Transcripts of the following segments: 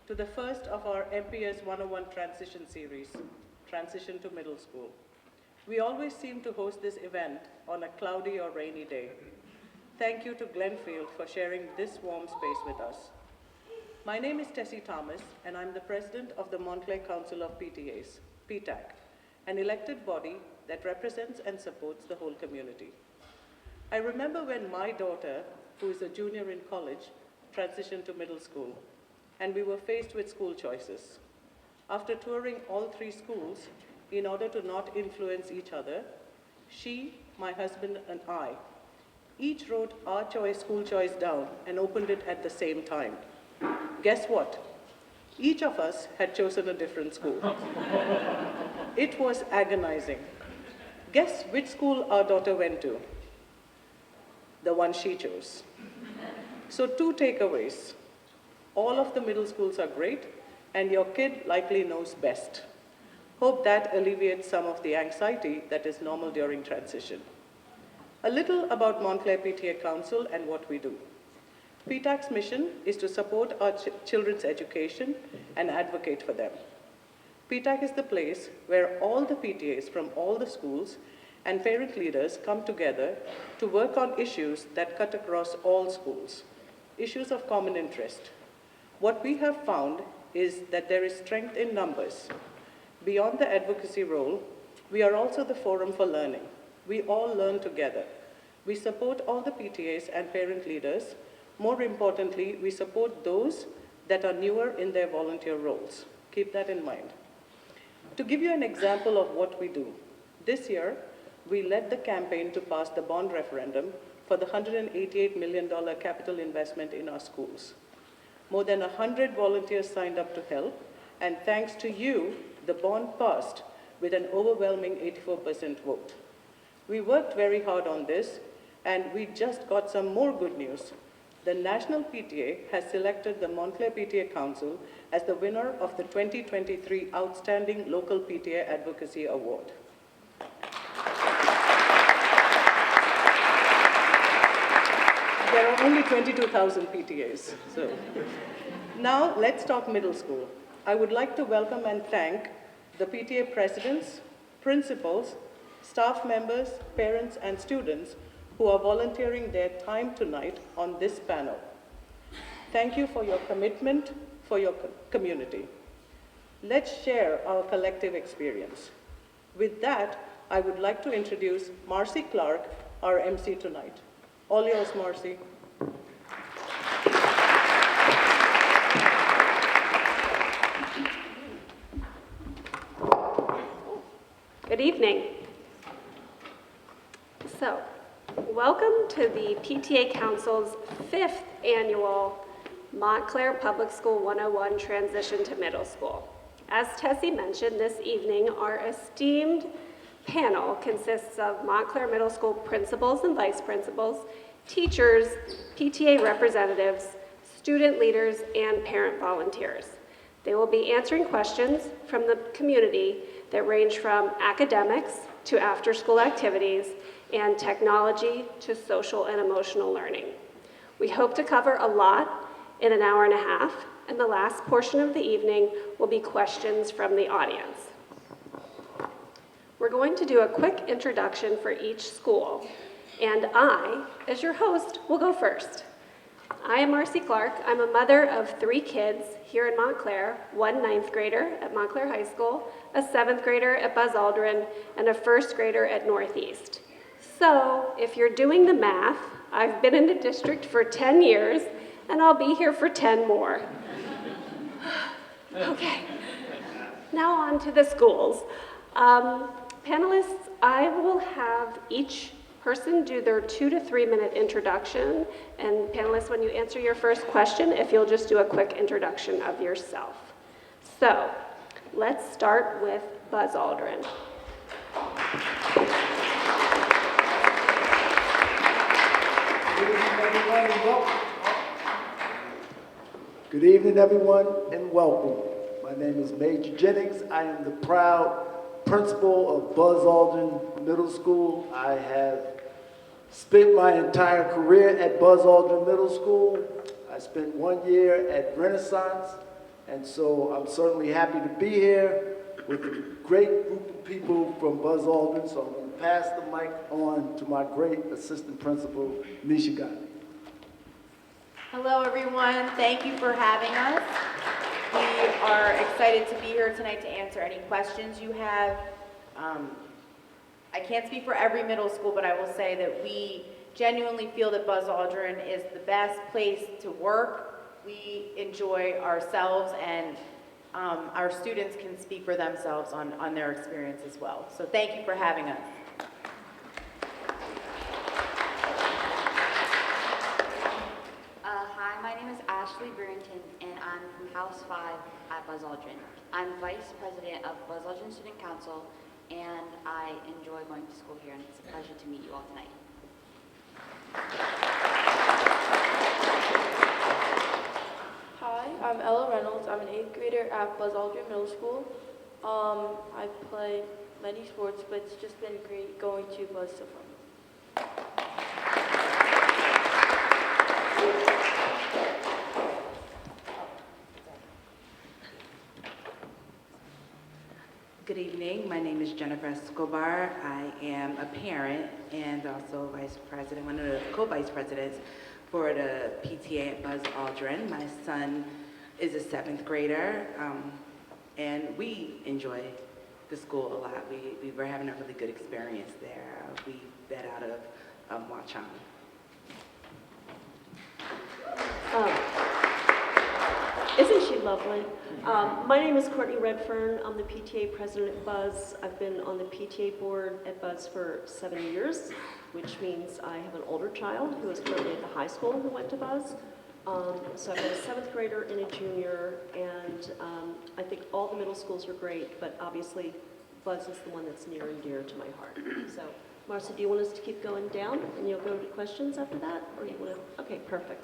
to the first of our MPS 101 transition series, Transition to Middle School. We always seem to host this event on a cloudy or rainy day. Thank you to Glenfield for sharing this warm space with us. My name is Tessie Thomas, and I'm the president of the Montclair Council of PTAs, PTAC, an elected body that represents and supports the whole community. I remember when my daughter, who is a junior in college, transitioned to middle school, and we were faced with school choices. After touring all 3 schools, in order to not influence each other, she, my husband, and I each wrote our school choice down and opened it at the same time. Guess what? Each of us had chosen a different school. It was agonizing. Guess which school our daughter went to? The one she chose. So 2 takeaways. All of the middle schools are great, and your kid likely knows best. Hope that alleviates some of the anxiety that is normal during transition. A little about Montclair PTA Council and what we do. PTAC's mission is to support our children's education and advocate for them. PTAC is the place where all the PTAs from all the schools and parent leaders come together to work on issues that cut across all schools, issues of common interest. What we have found is that there is strength in numbers. Beyond the advocacy role, we are also the forum for learning. We all learn together. We support all the PTAs and parent leaders. More importantly, we support those that are newer in their volunteer roles. Keep that in mind. To give you an example of what we do, this year, we led the campaign to pass the bond referendum for the $188 million capital investment in our schools. More than 100 volunteers signed up to help, and thanks to you, the bond passed with an overwhelming 84% vote. We worked very hard on this, and we just got some more good news. The National PTA has selected the Montclair PTA Council as the winner of the 2023 Outstanding Local PTA Advocacy Award. There are only 22,000 PTAs. So now let's talk middle school. I would like to welcome and thank the PTA presidents, principals, staff members, parents, and students who are volunteering their time tonight on this panel. Thank you for your commitment for your community. Let's share our collective experience. With that, I would like to introduce Marcy Clark, our MC tonight. All yours, Marcy. Good evening. So, welcome to the PTA Council's 5th annual Montclair Public School 101 Transition to Middle School. As Tessie mentioned, this evening our esteemed panel consists of Montclair Middle School principals and vice principals, teachers, PTA representatives, student leaders, and parent volunteers. They will be answering questions from the community that range from academics to after-school activities and technology to social and emotional learning. We hope to cover a lot in an hour and a half, and the last portion of the evening will be questions from the audience. We're going to do a quick introduction for each school, and I, as your host, will go first. I am Marcy Clark. I'm a mother of 3 kids here in Montclair, 1 9th grader at Montclair High School, a 7th grader at Buzz Aldrin, and a 1st grader at Northeast. So if you're doing the math, I've been in the district for 10 years, and I'll be here for 10 more. Okay, now on to the schools. Panelists, I will have each person do their 2 to 3 minute introduction, and panelists, when you answer your first question, if you'll just do a quick introduction of yourself. So, let's start with Buzz Aldrin. Good evening, everyone, and welcome. My name is Major Jennings. I am the proud principal of Buzz Aldrin Middle School. I have spent my entire career at Buzz Aldrin Middle School. I spent 1 year at Renaissance, And so I'm certainly happy to be here with a great group of people from Buzz Aldrin. So I'm going to pass the mic on to my great assistant principal, Nisha Gotti. Hello, everyone. Thank you for having us. We are excited to be here tonight to answer any questions you have. I can't speak for every middle school, but I will say that we genuinely feel that Buzz Aldrin is the best place to work. We enjoy ourselves, and our students can speak for themselves on their experience as well. So thank you for having us. Hi, my name is Ashley Burrington, and I'm from House 5 at Buzz Aldrin. I'm Vice President of Buzz Aldrin Student Council, and I enjoy going to school here, and it's a pleasure to meet you all tonight. Hi, I'm Ella Reynolds. I'm an 8th grader at Buzz Aldrin Middle School. I play many sports, but it's just been great going to Buzz so far. Good evening. My name is Jennifer Escobar. I am a parent and also vice president, one of the co-vice presidents for the PTA at Buzz Aldrin. My son is a 7th grader, and we enjoy the school a lot. We were having a really good experience there. We vet out of Watchung. Isn't she lovely? My name is Courtney Redfern. I'm the PTA president at Buzz. I've been on the PTA board at Buzz for 7 years, which means I have an older child who is currently at the high school who went to Buzz. So I've got a 7th grader and a junior, and I think all the middle schools are great, but obviously Buzz is the one that's near and dear to my heart. So, Marcia, do you want us to keep going down, and you'll go to questions after that, or you want to? Okay, perfect.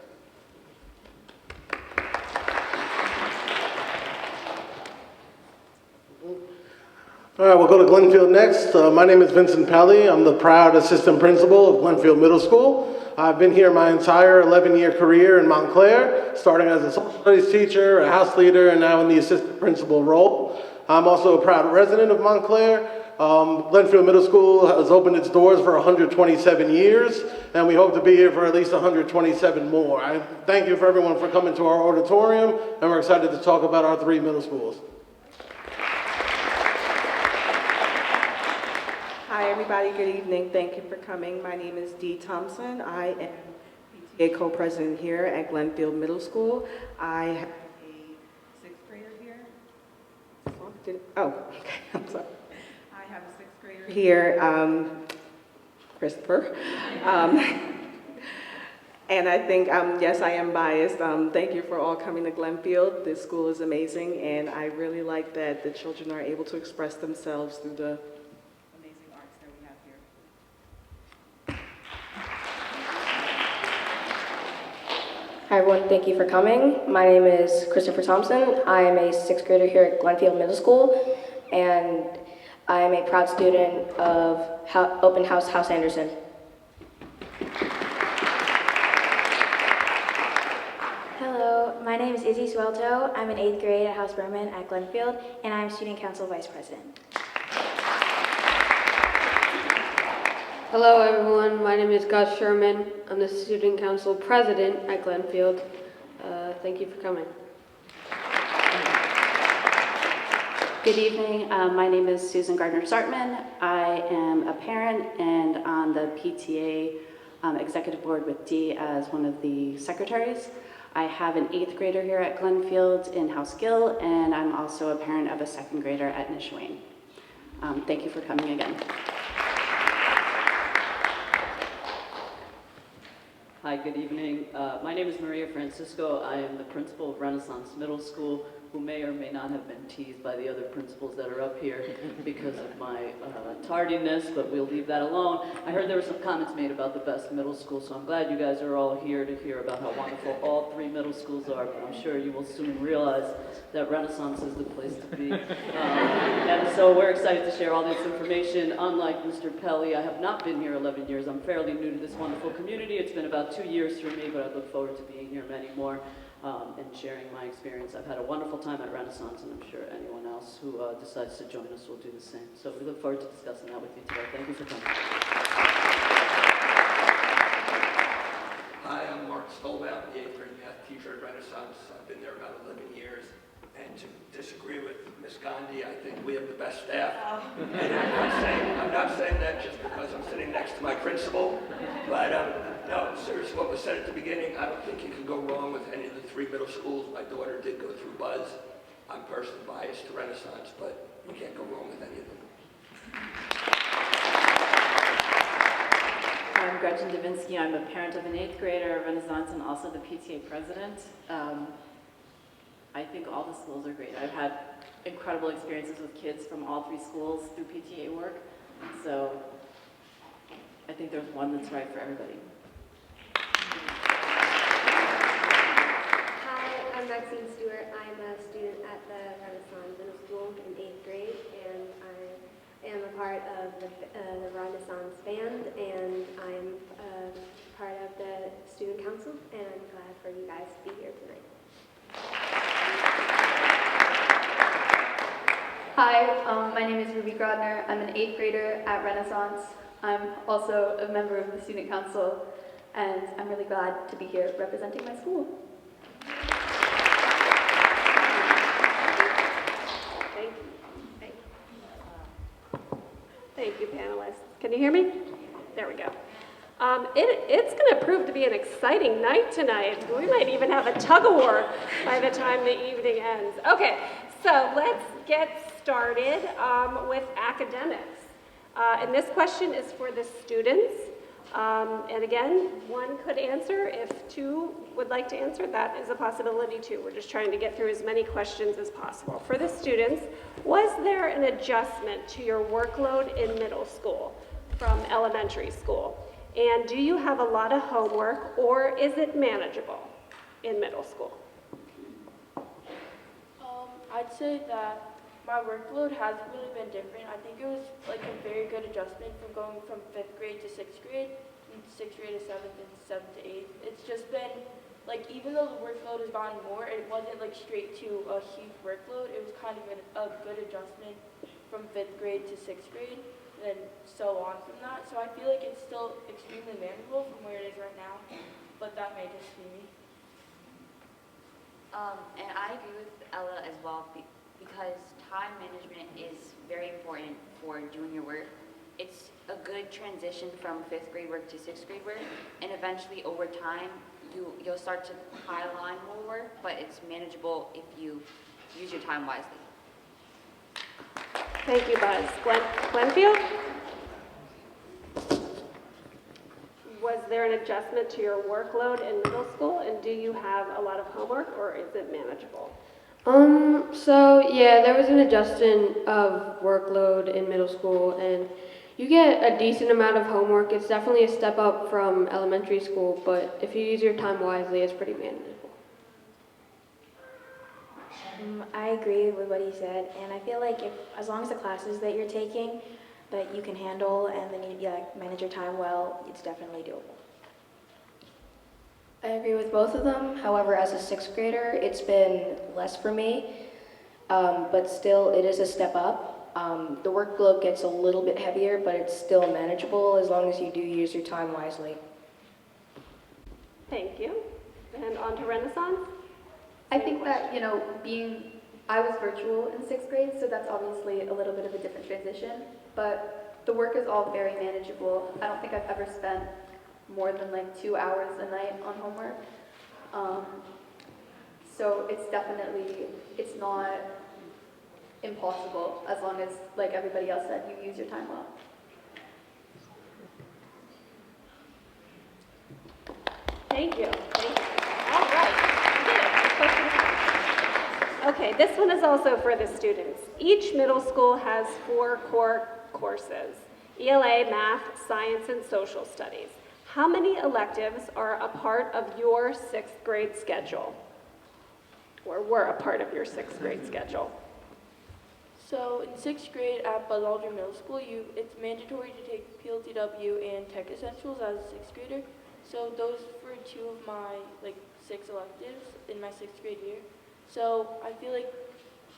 All right, we'll go to Glenfield next. My name is Vincent Pelly. I'm the proud assistant principal of Glenfield Middle School. I've been here my entire 11-year career in Montclair, starting as a social studies teacher, a house leader, and now in the assistant principal role. I'm also a proud resident of Montclair. Glenfield Middle School has opened its doors for 127 years, and we hope to be here for at least 127 more. I thank you for everyone for coming to our auditorium, and we're excited to talk about our 3 middle schools. Hi, everybody. Good evening. Thank you for coming. My name is Dee Thompson. I am PTA co-president here at Glenfield Middle School. I have a 6th grader here. Okay. I'm sorry. I have a 6th grader here, Christopher. And I think, yes, I am biased. Thank you for all coming to Glenfield. This school is amazing, and I really like that the children are able to express themselves through the Hi everyone, thank you for coming. My name is Christopher Thompson. I am a 6th grader here at Glenfield Middle School, and I am a proud student of Open House Anderson. Hello, my name is Izzy Swelto. I'm in 8th grade at House Berman at Glenfield, and I'm student council vice president. Hello everyone, my name is Gus Sherman. I'm the student council president at Glenfield. Thank you for coming. Good evening, my name is Susan Gardner-Sartman. I am a parent and on the PTA executive board with Dee as one of the secretaries. I have an 8th grader here at Glenfield in House Gill, and I'm also a parent of a 2nd grader at Nishwain. Thank you for coming again. Hi, good evening. My name is Maria Francisco. I am the principal of Renaissance Middle School, who may or may not have been teased by the other principals that are up here because of my tardiness, but we'll leave that alone. I heard there were some comments made about the best middle school, so I'm glad you guys are all here to hear about how wonderful all 3 middle schools are, but I'm sure you will soon realize that Renaissance is the place to be. And so we're excited to share all this information. Unlike Mr. Pelly, I have not been here 11 years. I'm fairly new to this wonderful community. It's been about 2 years for me, but I look forward to being here many more. and sharing my experience. I've had a wonderful time at Renaissance, and I'm sure anyone else who decides to join us will do the same. So we look forward to discussing that with you today. Thank you for coming. Hi, I'm Mark Stolbout, the 8th grade math teacher at Renaissance. I've been there about 11 years. And to disagree with Ms. Gandhi, I think we have the best staff. And I'm not saying that just because I'm sitting next to my principal, but no, seriously, what was said at the beginning, I don't think you can go wrong with any of the 3 middle schools. My daughter did go through Buzz. I'm personally biased to Renaissance, but you can't go wrong with any of them. I'm Gretchen Davinsky. I'm a parent of an 8th grader at Renaissance and also the PTA president. I think all the schools are great. I've had incredible experiences with kids from all 3 schools through PTA work. So I think there's one that's right for everybody. Hi, I'm Maxine Stewart. I'm a student at the Renaissance Middle School in 8th grade, and I am a part of the Renaissance band, and I'm part of the student council, and I'm glad for you guys to be here tonight. Hi, my name is Ruby Grodner. I'm an 8th grader at Renaissance. I'm also a member of the student council, and I'm really glad to be here representing my school. Thank you. Thank you, panelists. Can you hear me? There we go. It's going to prove to be an exciting night tonight. We might even have a tug of war by the time the evening ends. Okay, so let's get started with academics. And this question is for the students. And again, one could answer. If 2 would like to answer, that is a possibility too. We're just trying to get through as many questions as possible. For the students, was there an adjustment to your workload in middle school from elementary school? And do you have a lot of homework, or is it manageable in middle school? I'd say that my workload hasn't really been different. I think it was like a very good adjustment from going from 5th grade to 6th grade, and 6th grade to 7th, and 7th to 8th. It's just been, like, even though the workload has gotten more, it wasn't like straight to a huge workload. It was kind of a good adjustment from 5th grade to 6th grade, and so on from that. So I feel like it's still extremely manageable from where it is right now, but that may just be me. And I agree with Ella as well, because time management is very important for doing your work. It's a good transition from 5th grade work to 6th grade work, and eventually over time you'll start to pile on more work, but it's manageable if you use your time wisely. Thank you, Buzz. Glenfield? Was there an adjustment to your workload in middle school, and do you have a lot of homework, or is it manageable? So yeah, there was an adjustment of workload in middle school, and you get a decent amount of homework. It's definitely a step up from elementary school, but if you use your time wisely, it's pretty manageable. I agree with what he said, and I feel like as long as the classes that you're taking that you can handle and then you manage your time well, it's definitely doable. I agree with both of them. However, as a 6th grader, it's been less for me, but still it is a step up. The workload gets a little bit heavier, but it's still manageable as long as you do use your time wisely. Thank you. And on to Renaissance. I think that, I was virtual in 6th grade, so that's obviously a little bit of a different transition, but the work is all very manageable. I don't think I've ever spent more than like 2 hours a night on homework. So it's not impossible as long as, like everybody else said, you use your time well. Thank you. All right. Okay, this one is also for the students. Each middle school has 4 core courses: ELA, math, science, and social studies. How many electives are a part of your 6th grade schedule? Or were a part of your 6th grade schedule? So in 6th grade at Buzz Aldrin Middle School, it's mandatory to take PLTW and Tech Essentials as a 6th grader. So those were 2 of my 6 6 electives in my 6th grade year. So I feel like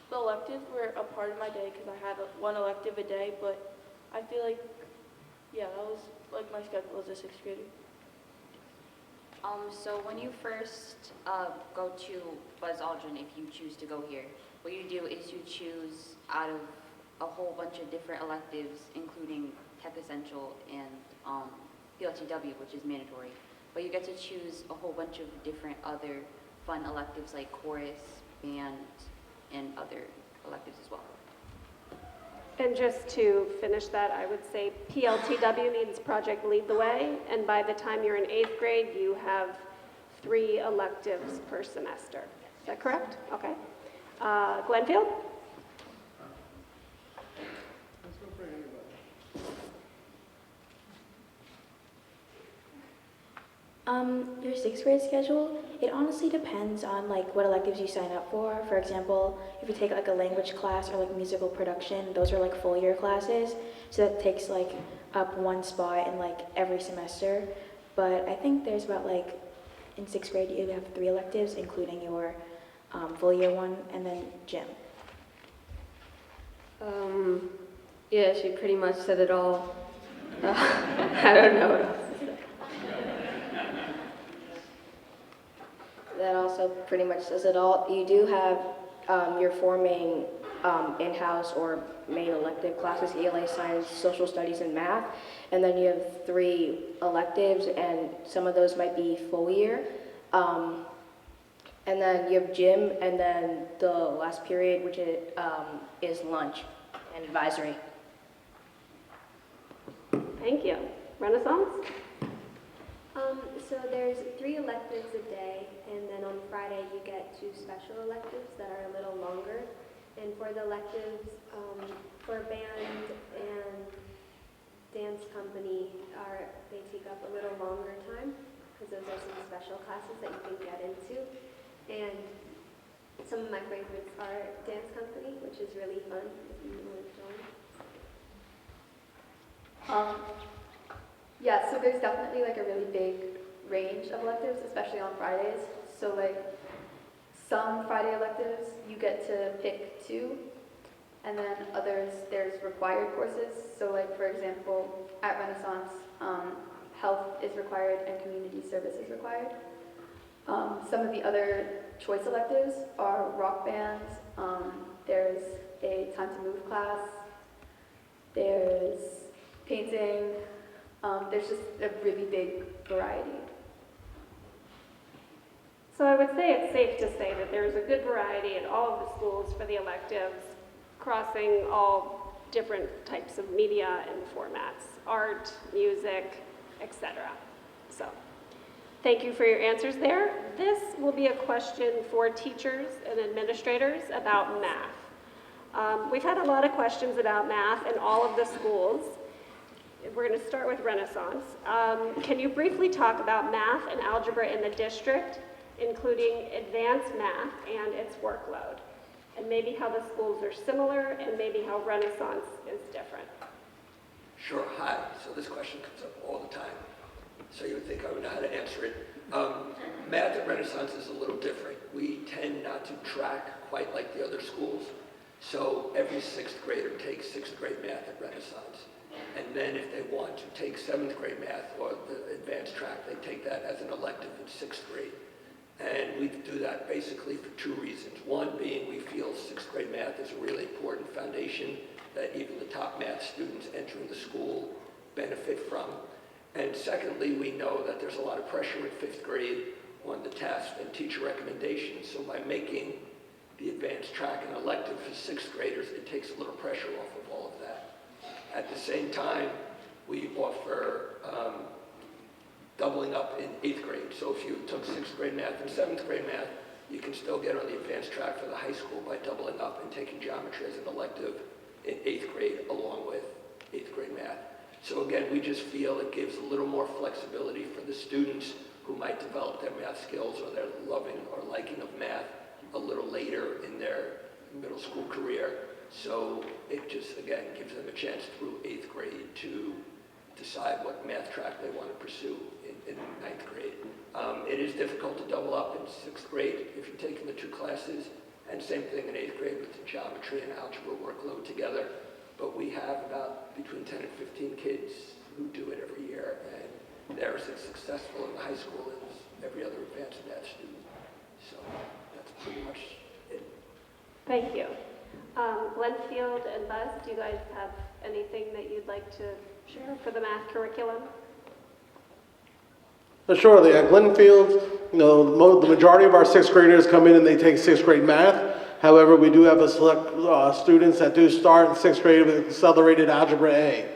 the electives were a part of my day because I had one elective a day, but I feel like, yeah, that was like my schedule as a 6th grader. So when you first go to Buzz Aldrin, if you choose to go here, what you do is you choose out of a whole bunch of different electives, including Tech Essential and PLTW, which is mandatory. But you get to choose a whole bunch of different other fun electives like chorus, band, and other electives as well. And just to finish that, I would say PLTW means Project Lead the Way, and by the time you're in 8th grade, you have 3 electives per semester. Is that correct? Okay. Glenfield? Your 6th grade schedule, it honestly depends on like what electives you sign up for. For example, if you take like a language class or like musical production, those are like full year classes. So that takes like up one spot in like every semester. But I think there's about like, in 6th grade you have 3 electives, including your full year one and then gym. Yeah, she pretty much said it all. I don't know what else to say. That also pretty much says it all. You do have your 4 main in-house or main elective classes: ELA, science, social studies, and math. And then you have 3 electives, and some of those might be full year. And then you have gym, and then the last period, which is lunch and advisory. Thank you. Renaissance? So there's 3 electives a day, and then on Friday you get 2 special electives that are a little longer. And for the electives, for band and dance company, they take up a little longer time because those are some special classes that you can get into. And some of my favorites are dance company, which is really fun if you want to join. Yeah, so there's definitely like a really big range of electives, especially on Fridays. So like some Friday electives, you get to pick 2, and then others, there's required courses. So like for example, at Renaissance, health is required and community service is required. Some of the other choice electives are rock bands, there's a time to move class, there's painting, there's just a really big variety. So I would say it's safe to say that there's a good variety at all of the schools for the electives, crossing all different types of media and formats: art, music, etc. So thank you for your answers there. This will be a question for teachers and administrators about math. We've had a lot of questions about math in all of the schools. We're going to start with Renaissance. Can you briefly talk about math and algebra in the district, including advanced math and its workload, and maybe how the schools are similar and maybe how Renaissance is different? Sure. Hi. So this question comes up all the time. So you would think I would know how to answer it. Math at Renaissance is a little different. We tend not to track quite like the other schools. So every 6th grader takes 6th grade math at Renaissance. And then if they want to take 7th grade math or the advanced track, they take that as an elective in 6th grade. And we do that basically for 2 reasons. One being we feel 6th grade math is a really important foundation that even the top math students entering the school benefit from. And secondly, we know that there's a lot of pressure in 5th grade on the test and teacher recommendations. So by making the advanced track an elective for 6th graders, it takes a little pressure off of all of that. At the same time, we offer doubling up in 8th grade. So if you took 6th grade math and 7th grade math, you can still get on the advanced track for the high school by doubling up and taking geometry as an elective in 8th grade along with 8th grade math. So again, we just feel it gives a little more flexibility for the students who might develop their math skills or their loving or liking of math a little later in their middle school career. So it just, again, gives them a chance through 8th grade to decide what math track they want to pursue in in ninth grade. It is difficult to double up in sixth grade if you're taking the two classes, and same thing in eighth grade with the geometry and algebra workload together. But we have about between 10 and 15 kids who do it every year, and they're as successful in the high school as every other advanced math student. So that's pretty much it. Thank you. Glenfield and Buzz, do you guys have anything that you'd like to share for the math curriculum? Surely, at Glenfield, the majority of our sixth graders come in and they take sixth grade math. However, we do have a select students that do start in sixth grade with accelerated algebra A.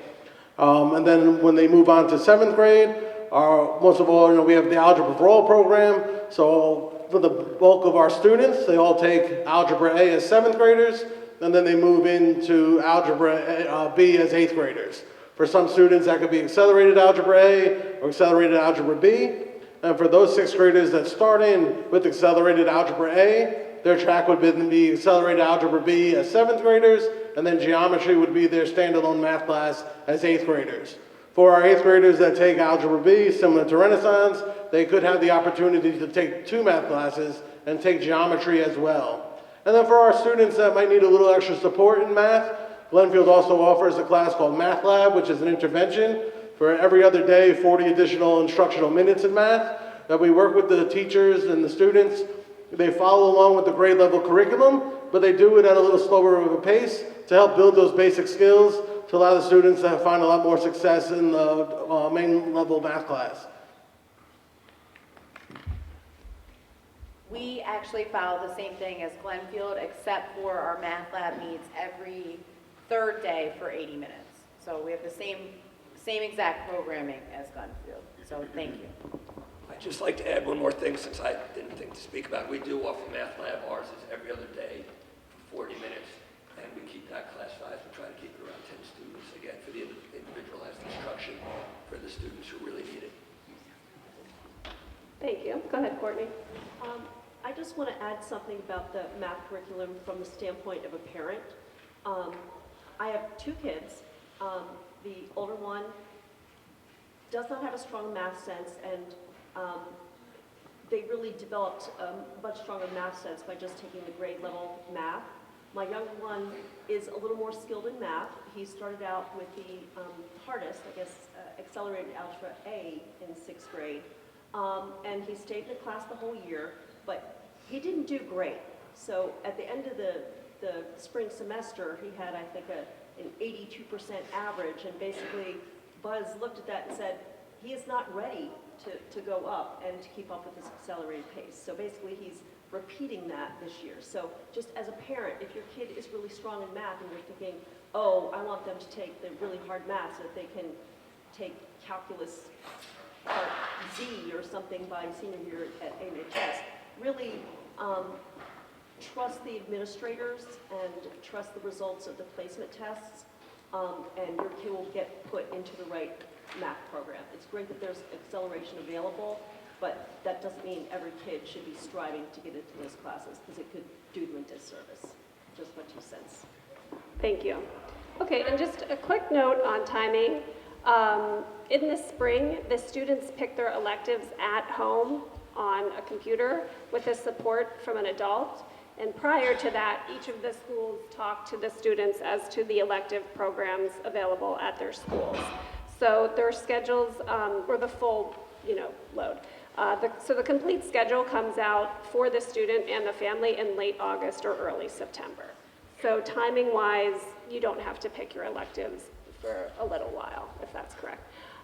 And then when they move on to seventh grade, most of all, we have the Algebra for All program. So for the bulk of our students, they all take Algebra A as seventh graders, and then they move into Algebra B as eighth graders. For some students, that could be accelerated algebra A or accelerated algebra B. And for those sixth graders that start in with accelerated algebra A, their track would be accelerated algebra B as seventh graders, and then geometry would be their standalone math class as eighth graders. For our eighth graders that take algebra B, similar to Renaissance, they could have the opportunity to take two math classes and take geometry as well. And then for our students that might need a little extra support in math, Glenfield also offers a class called Math Lab, which is an intervention for every other day, 40 additional instructional minutes in math, that we work with the teachers and the students. They follow along with the grade level curriculum, but they do it at a little slower of a pace to help build those basic skills to allow the students to find a lot more success in the main level math class. We actually follow the same thing as Glenfield, except for our math lab meets every third day for 80 minutes. So we have the same exact programming as Glenfield. So thank you. I'd just like to add one more thing since I didn't think to speak about. We do offer math lab. Ours is every other day for 40 minutes, and we keep that class size. We try to keep it around 10 students, again, for the individualized instruction for the students who really need it. Thank you. Go ahead, Courtney. I just want to add something about the math curriculum from the standpoint of a parent. I have two kids. The older one does not have a strong math sense, and they really developed a much stronger math sense by just taking the grade level math. My younger one is a little more skilled in math. He started out with the hardest, I guess, accelerated algebra A in sixth grade. And he stayed in the class the whole year, but he didn't do great. So at the end of the spring semester, he had, I think, an 82% average, and basically Buzz looked at that and said, he is not ready to go up and to keep up with this accelerated pace. So basically he's repeating that this year. So just as a parent, if your kid is really strong in math and you're thinking, oh, I want them to take the really hard math so that they can take calculus part Z or something by senior year at MPS, really trust the administrators and trust the results of the placement tests, and your kid will get put into the right math program. It's great that there's acceleration available, but that doesn't mean every kid should be striving to get into those classes, because it could do them a disservice. Just my 2 cents. Thank you. Okay, and just a quick note on timing. In the spring, the students pick their electives at home on a computer with the support from an adult. And prior to that, each of the schools talk to the students as to the elective programs available at their schools. So their schedules were the full, load. So the complete schedule comes out for the student and the family in late August or early September. So timing-wise, you don't have to pick your electives for a little while, if that's correct.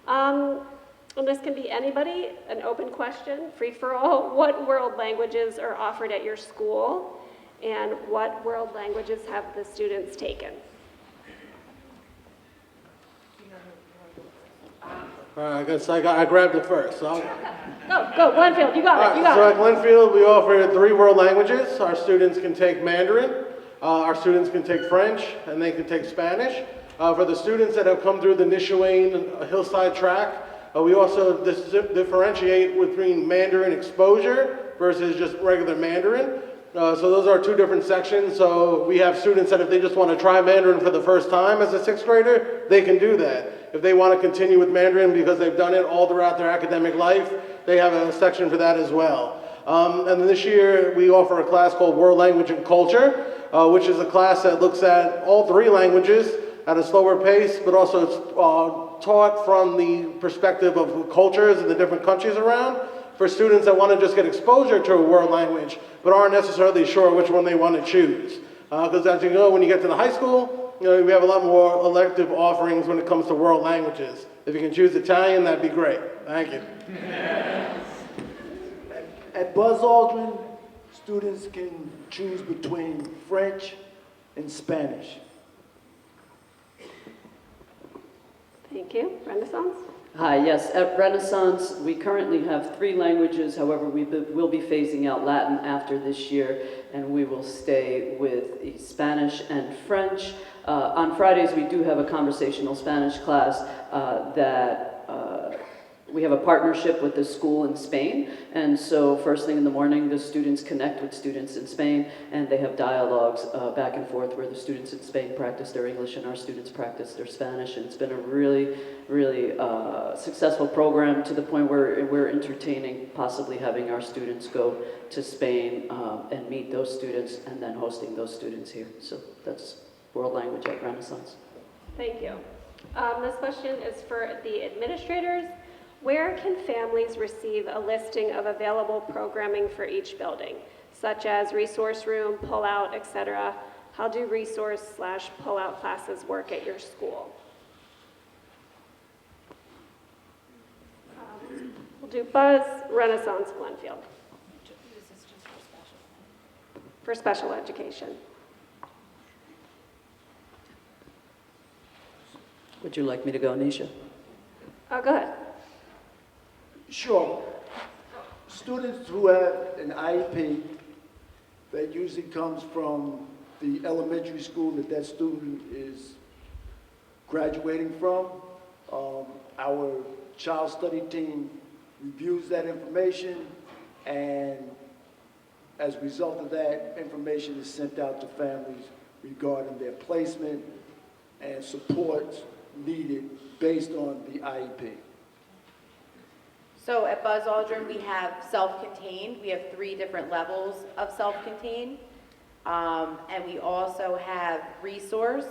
And this can be anybody, an open question, free for all. What world languages are offered at your school? And what world languages have the students taken? I guess I grabbed it first. So Go, Glenfield, you got it. So at Glenfield, we offer 3 world languages. Our students can take Mandarin, our students can take French, and they can take Spanish. For the students that have come through the Nishuane Hillside track, we also differentiate between Mandarin exposure versus just regular Mandarin. So those are two different sections. So we have students that if they just want to try Mandarin for the first time as a sixth grader, they can do that. If they want to continue with Mandarin because they've done it all throughout their academic life, they have a section for that as well. And then this year we offer a class called World Language and Culture, which is a class that looks at all three languages at a slower pace, but also it's taught from the perspective of cultures in the different countries around, for students that want to just get exposure to a world language, but aren't necessarily sure which one they want to choose. Because as you know, when you get to the high school, we have a lot more elective offerings when it comes to world languages. If you can choose Italian, that'd be great. Thank you. At Buzz Aldrin, students can choose between French and Spanish. Thank you. Renaissance? Hi, yes, at Renaissance, we currently have 3 languages. However, we'll be phasing out Latin after this year, and we will stay with Spanish and French. On Fridays, we do have a conversational Spanish class that we have a partnership with the school in Spain, and so first thing in the morning, the students connect with students in Spain, and they have dialogues back and forth where the students in Spain practice their English and our students practice their Spanish, and it's been a really, really successful program to the point where we're entertaining possibly having our students go to Spain and meet those students and then hosting those students here. So that's World Language at Renaissance. Thank you. This question is for the administrators. Where can families receive a listing of available programming for each building, such as resource room, pull-out, etc.? How do resource/pull-out classes work at your school? We'll do Buzz, Renaissance, Glenfield. For special education. Would you like me to go, Nisha? Oh, go ahead. Sure. Students who have an IEP that usually comes from the elementary school that student is graduating from, our child study team reviews that information, and as a result of that, information is sent out to families regarding their placement and supports needed based on the IEP. So at Buzz Aldrin, we have self-contained. We have 3 different levels of self-contained. And we also have resource.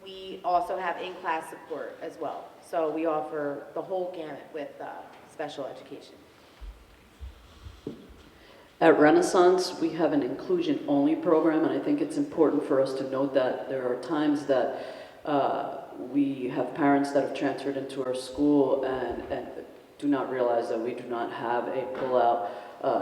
We also have in-class support as well. So we offer the whole gamut with special education. At Renaissance, we have an inclusion-only program, and I think it's important for us to note that there are times that we have parents that have transferred into our school and do not realize that we do not have a pull-out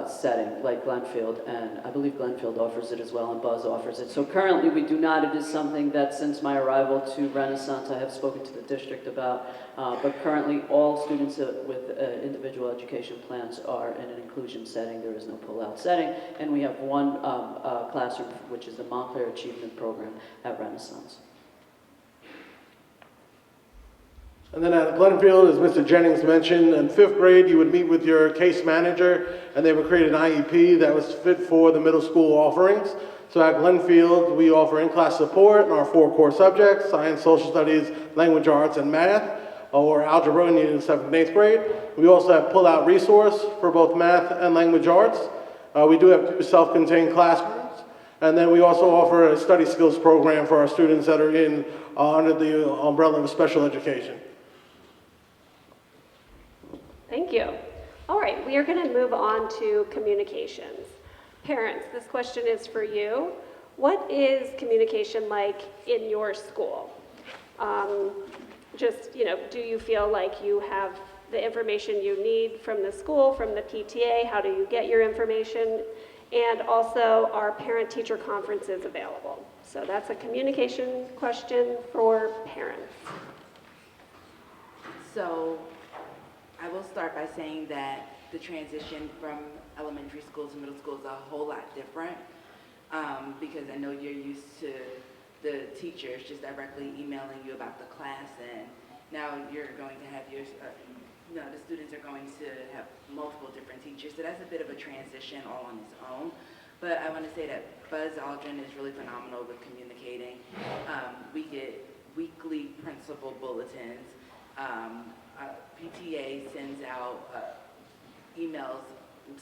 setting like Glenfield, and I believe Glenfield offers it as well, and Buzz offers it. So currently we do not. It is something that since my arrival to Renaissance I have spoken to the district about, but currently all students with individual education plans are in an inclusion setting. There is no pull-out setting, and we have one classroom, which is the Montclair Achievement Program at Renaissance. And then at Glenfield, as Mr. Jennings mentioned, in 5th grade, you would meet with your case manager, and they would create an IEP that was fit for the middle school offerings. So at Glenfield, we offer in-class support in our 4 core subjects: science, social studies, language arts, and math, or algebra in the 7th and 8th grade. We also have pull-out resource for both math and language arts. We do have 2 self-contained classrooms. And then we also offer a study skills program for our students that are in under the umbrella of special education. Thank you. All right, we are going to move on to communications. Parents, this question is for you. What is communication like in your school? Do you feel like you have the information you need from the school, from the PTA? How do you get your information? And also, are parent-teacher conferences available? So that's a communication question for parents. So I will start by saying that the transition from elementary school to middle school is a whole lot different because I know you're used to the teachers just directly emailing you about the class, and now you're going to have the students are going to have multiple different teachers, so that's a bit of a transition all on its own. But I want to say that Buzz Aldrin is really phenomenal with communicating. We get weekly principal bulletins. PTA sends out emails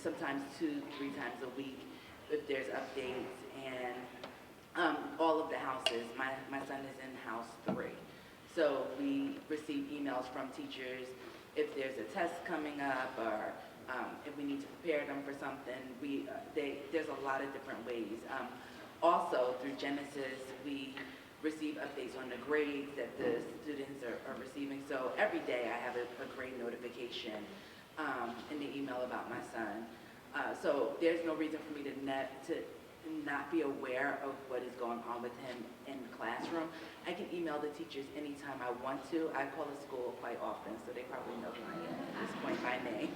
sometimes 2-3 times a week if there's updates, and all of the houses. My son is in house 3. So we receive emails from teachers if there's a test coming up, or if we need to prepare them for something. There's a lot of different ways. Also, through Genesis, we receive updates on the grades that the students are receiving. So every day I have a grade notification in the email about my son. So there's no reason for me to not be aware of what is going on with him in the classroom. I can email the teachers anytime I want to. I call the school quite often, so they probably know who I am at this point by name.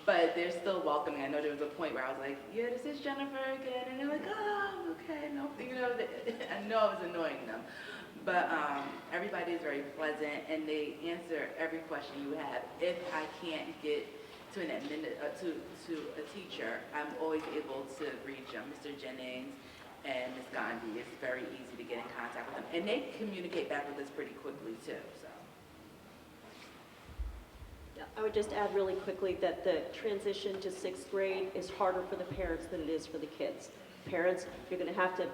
But they're still welcoming. I know there was a point where I was like, yeah, this is Jennifer again. And they're like, oh, okay. No, I know I was annoying them. But everybody is very pleasant, and they answer every question you have. If I can't get to to a teacher, I'm always able to reach Mr. Jennings and Ms. Gandhi. It's very easy to get in contact with them. And they communicate back with us pretty quickly, too. So. I would just add really quickly that the transition to 6th grade is harder for the parents than it is for the kids. Parents, you're going to have to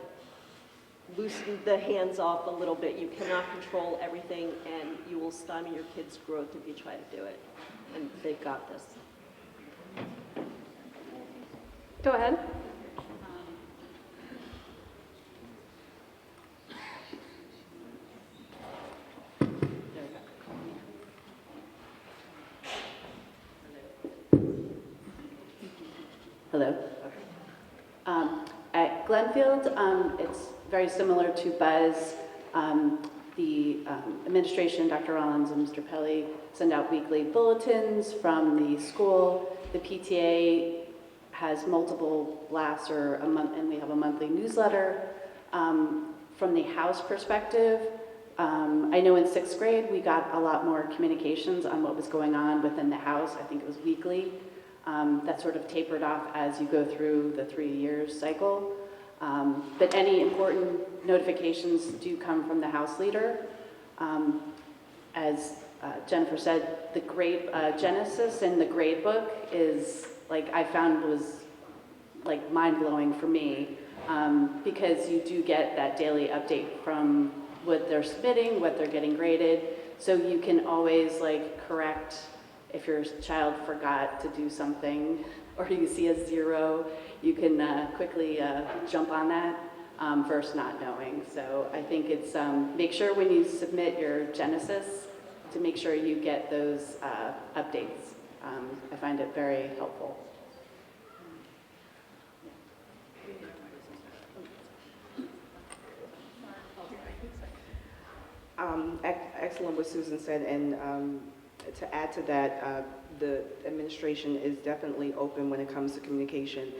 loosen the hands off a little bit. You cannot control everything, and you will stymie your kids' growth if you try to do it. And they've got this. Go ahead. Hello. At Glenfield, it's very similar to Buzz. The administration, Dr. Rollins and Mr. Pelly, send out weekly bulletins from the school. The PTA has multiple blasts a month, and we have a monthly newsletter. From the house perspective, I know in 6th grade we got a lot more communications on what was going on within the house. I think it was weekly. That sort of tapered off as you go through the 3-year cycle. But any important notifications do come from the house leader. As Jennifer said, the grade Genesis and the grade book is, I found was mind-blowing for me, because you do get that daily update from what they're submitting, what they're getting graded, so you can always correct if your child forgot to do something or you see a 0, you can quickly jump on that versus not knowing. So I think it's make sure when you submit your Genesis to make sure you get those updates. I find it very helpful. Excellent what Susan said, and to add to that, the administration is definitely open when it comes to communication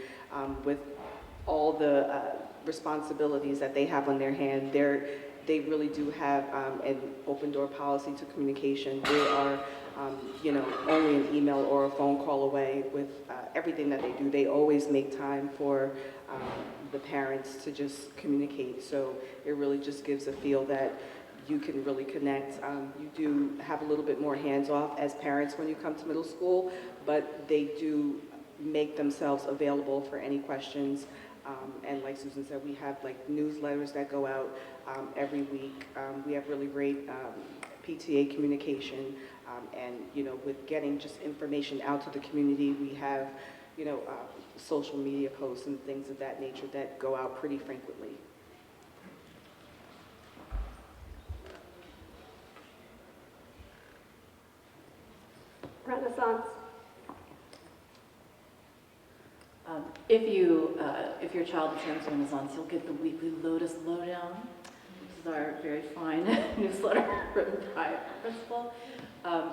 with all the responsibilities that they have on their hand. They really do have an open door policy to communication. They are, only an email or a phone call away with everything that they do. They always make time for the parents to just communicate. So it really just gives a feel that you can really connect. You do have a little bit more hands-off as parents when you come to middle school, but they do make themselves available for any questions. And like Susan said, we have newsletters that go out every week. We have really great PTA communication, and with getting just information out to the community, we have social media posts and things of that nature that go out pretty frequently. Renaissance. If your child attends Renaissance, you'll get the weekly Lotus Lowdown, which is our very fine newsletter written by our principal.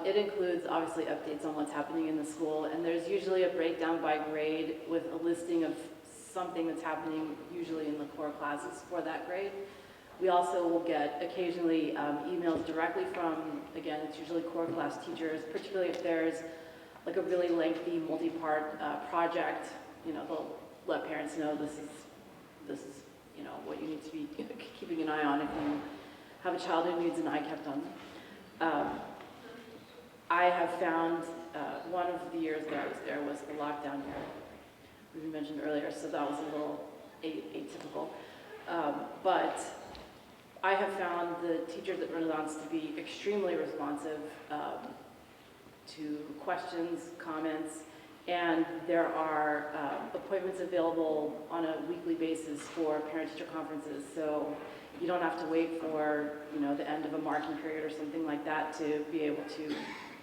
It includes obviously updates on what's happening in the school, and there's usually a breakdown by grade with a listing of something that's happening usually in the core classes for that grade. We also will get occasionally emails directly from, again, it's usually core class teachers, particularly if there's a really lengthy multi-part project. let parents know this is what you need to be keeping an eye on if you have a child who needs an eye kept on them. I have found one of the years that I was there was the lockdown year, we mentioned earlier, so that was a little atypical. But I have found the teachers at Renaissance to be extremely responsive to questions, comments, and there are appointments available on a weekly basis for parent-teacher conferences. So you don't have to wait for the end of a marking period or something like that to be able to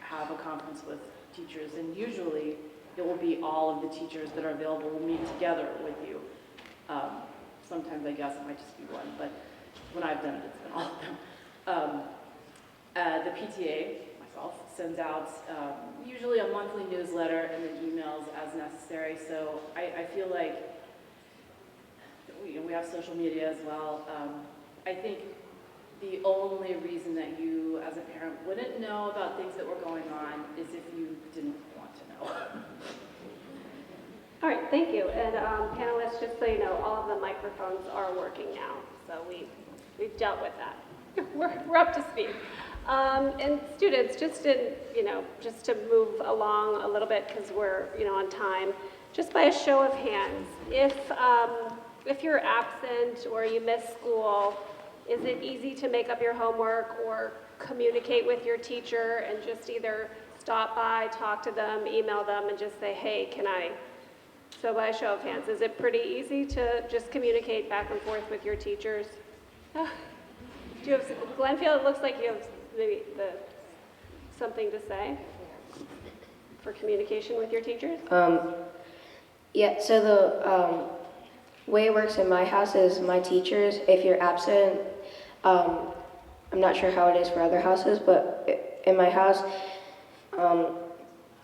have a conference with teachers. And usually it will be all of the teachers that are available will meet together with you. Sometimes I guess it might just be one, but when I've done it, it's been all of them. The PTA, myself, sends out usually a monthly newsletter and then emails as necessary. So I feel like we have social media as well. I think the only reason that you as a parent wouldn't know about things that were going on is if you didn't want to know. All right, thank you. And panelists, just so you know, all of the microphones are working now, so we've dealt with that. We're up to speed. And students, just to move along a little bit because we're on time, just by a show of hands, if you're absent or you miss school, is it easy to make up your homework or communicate with your teacher and just either stop by, talk to them, email them, and just say, hey, can I? So by a show of hands, is it pretty easy to just communicate back and forth with your teachers? Do you have, Glenfield, it looks like you have maybe something to say for communication with your teachers? Yeah, so the way it works in my house is my teachers, if you're absent, I'm not sure how it is for other houses, but in my house,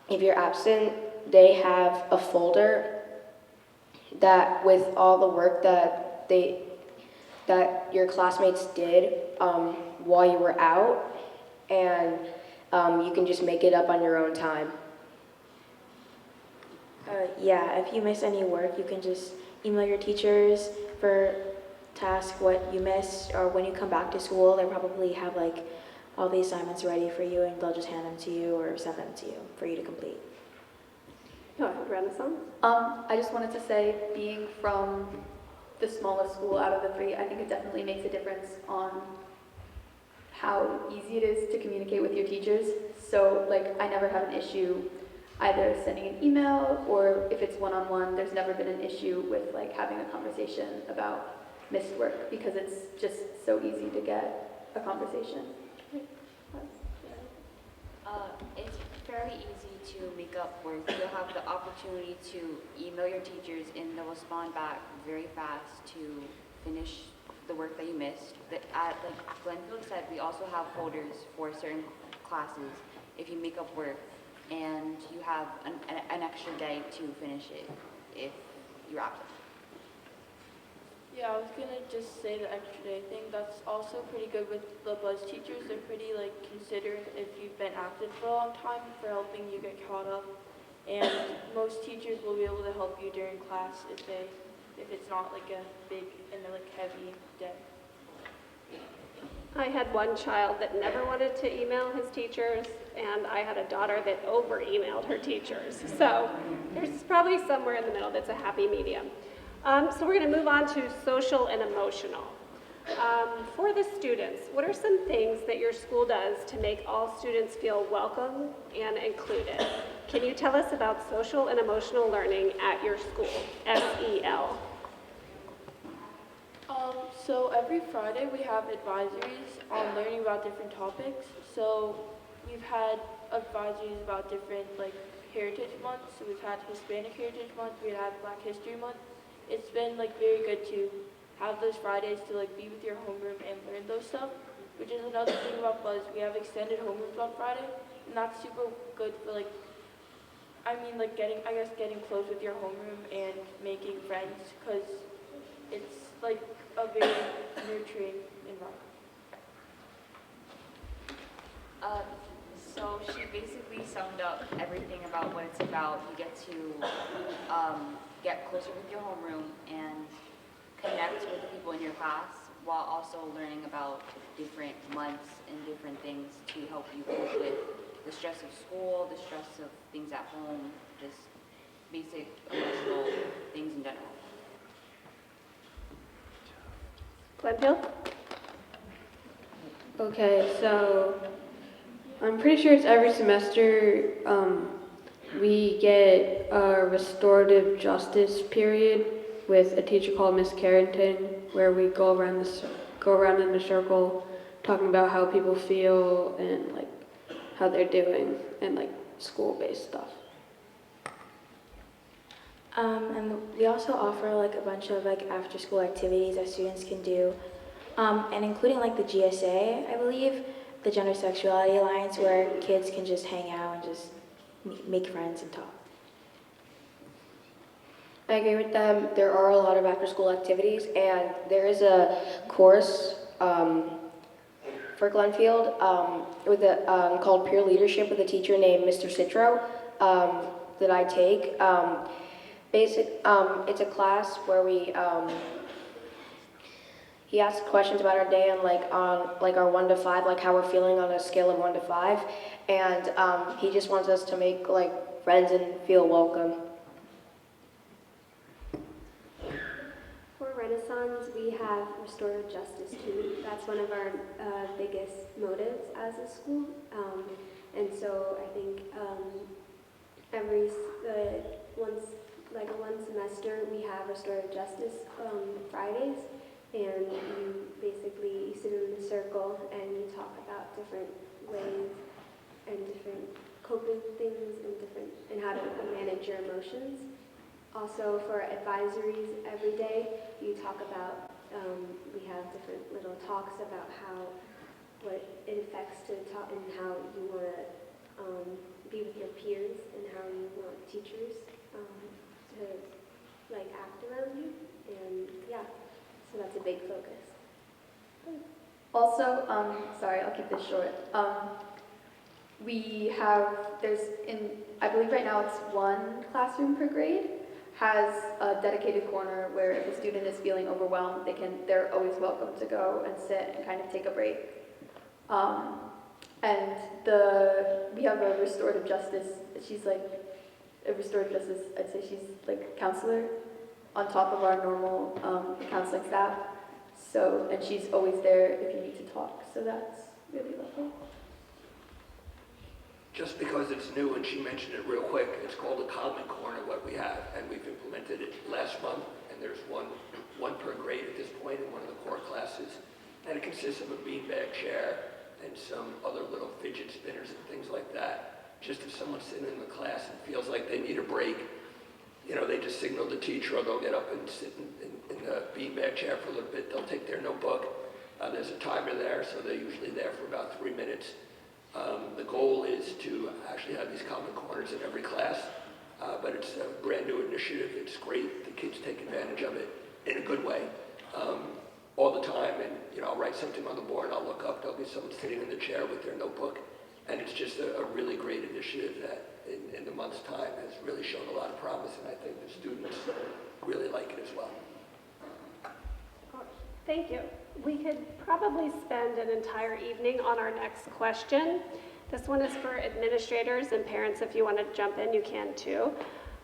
if you're absent, they have a folder that with all the work that your classmates did while you were out, and you can just make it up on your own time. Yeah, if you miss any work, you can just email your teachers to ask what you missed, or when you come back to school, they probably have like all the assignments ready for you, and they'll just hand them to you or send them to you for you to complete. Go ahead, Renaissance. I just wanted to say, being from the smallest school out of the three, I think it definitely makes a difference on how easy it is to communicate with your teachers. So, I never have an issue either sending an email, or if it's one-on-one, there's never been an issue with, having a conversation about missed work, because it's just so easy to get a conversation. It's very easy to make up work. You'll have the opportunity to email your teachers and they'll respond back very fast to finish the work that you missed. Like Glenfield said, we also have folders for certain classes if you make up work and you have an extra day to finish it if you're absent. Yeah, I was gonna just say the extra day thing. That's also pretty good with the BUZZ teachers. They're pretty considerate if you've been absent for a long time for helping you get caught up. And most teachers will be able to help you during class if it's not a big and heavy day. I had one child that never wanted to email his teachers, and I had a daughter that over-emailed her teachers. So there's probably somewhere in the middle that's a happy medium. So we're going to move on to social and emotional. For the students, what are some things that your school does to make all students feel welcome and included? Can you tell us about social and emotional learning at your school, SEL? So every Friday we have advisories on learning about different topics. So we've had advisories about different Heritage Month. So we've had Hispanic Heritage Month, we had Black History Month. It's been very good to have those Fridays to be with your homeroom and learn those stuff, which is another thing about BUZZ. We have extended homerooms on Friday, and that's super good for getting close with your homeroom and making friends, because it's a very nurturing environment. So she basically summed up everything about what it's about. You get to get closer with your homeroom and connect with the people in your class while also learning about different months and different things to help you cope with the stress of school, the stress of things at home, just basic emotional things in general. Glenfield? Okay, so I'm pretty sure it's every semester we get a restorative justice period with a teacher called Miss Carrington, where we go around in a circle talking about how people feel and like how they're doing and like school-based stuff. And we also offer like a bunch of like after-school activities that students can do, and including like the GSA, I believe, the Gender Sexuality Alliance, where kids can just hang out and just make friends and talk. I agree with them. There are a lot of after-school activities, and there is a course for Glenfield called Peer Leadership with a teacher named Mr. Citro that I take. It's a class where he asks questions about our day and on our 1 to 5, like how we're feeling on a scale of 1 to 5, and he just wants us to make friends and feel welcome. For Renaissance, we have restorative justice too. That's one of our biggest motives as a school. And so I think one semester we have restorative justice Fridays, and you basically sit in a circle and you talk about different ways and different coping things and how to manage your emotions. Also for advisories every day, you talk about, we have different little talks about what it affects to talk and how you want to be with your peers and how you want teachers to act around you. And yeah, so that's a big focus. Also, sorry, I'll keep this short. I believe right now it's 1 classroom per grade, has a dedicated corner where if a student is feeling overwhelmed, they're always welcome to go and sit and kind of take a break. And we have a restorative justice, she's a restorative justice, I'd say she's counselor on top of our normal counseling staff. And she's always there if you need to talk, so that's really lovely. Just because it's new, and she mentioned it real quick, it's called a Common Corner, what we have, and we've implemented it last month, and there's one per grade at this point in one of the core classes, and it consists of a beanbag chair and some other little fidget spinners and things like that. Just if someone's sitting in the class and feels like they need a break, they just signal the teacher, or they'll get up and sit in the beanbag chair for a little bit. They'll take their notebook. There's a timer there, so they're usually there for about 3 minutes. The goal is to actually have these common corners in every class, but it's a brand new initiative. It's great. The kids take advantage of it in a good way all the time. And I'll write something on the board, I'll look up, there'll be someone sitting in the chair with their notebook, and it's just a really great initiative that in the month's time has really shown a lot of promise, and I think the students really like it as well. Thank you. We could probably spend an entire evening on our next question. This one is for administrators and parents. If you want to jump in, you can too.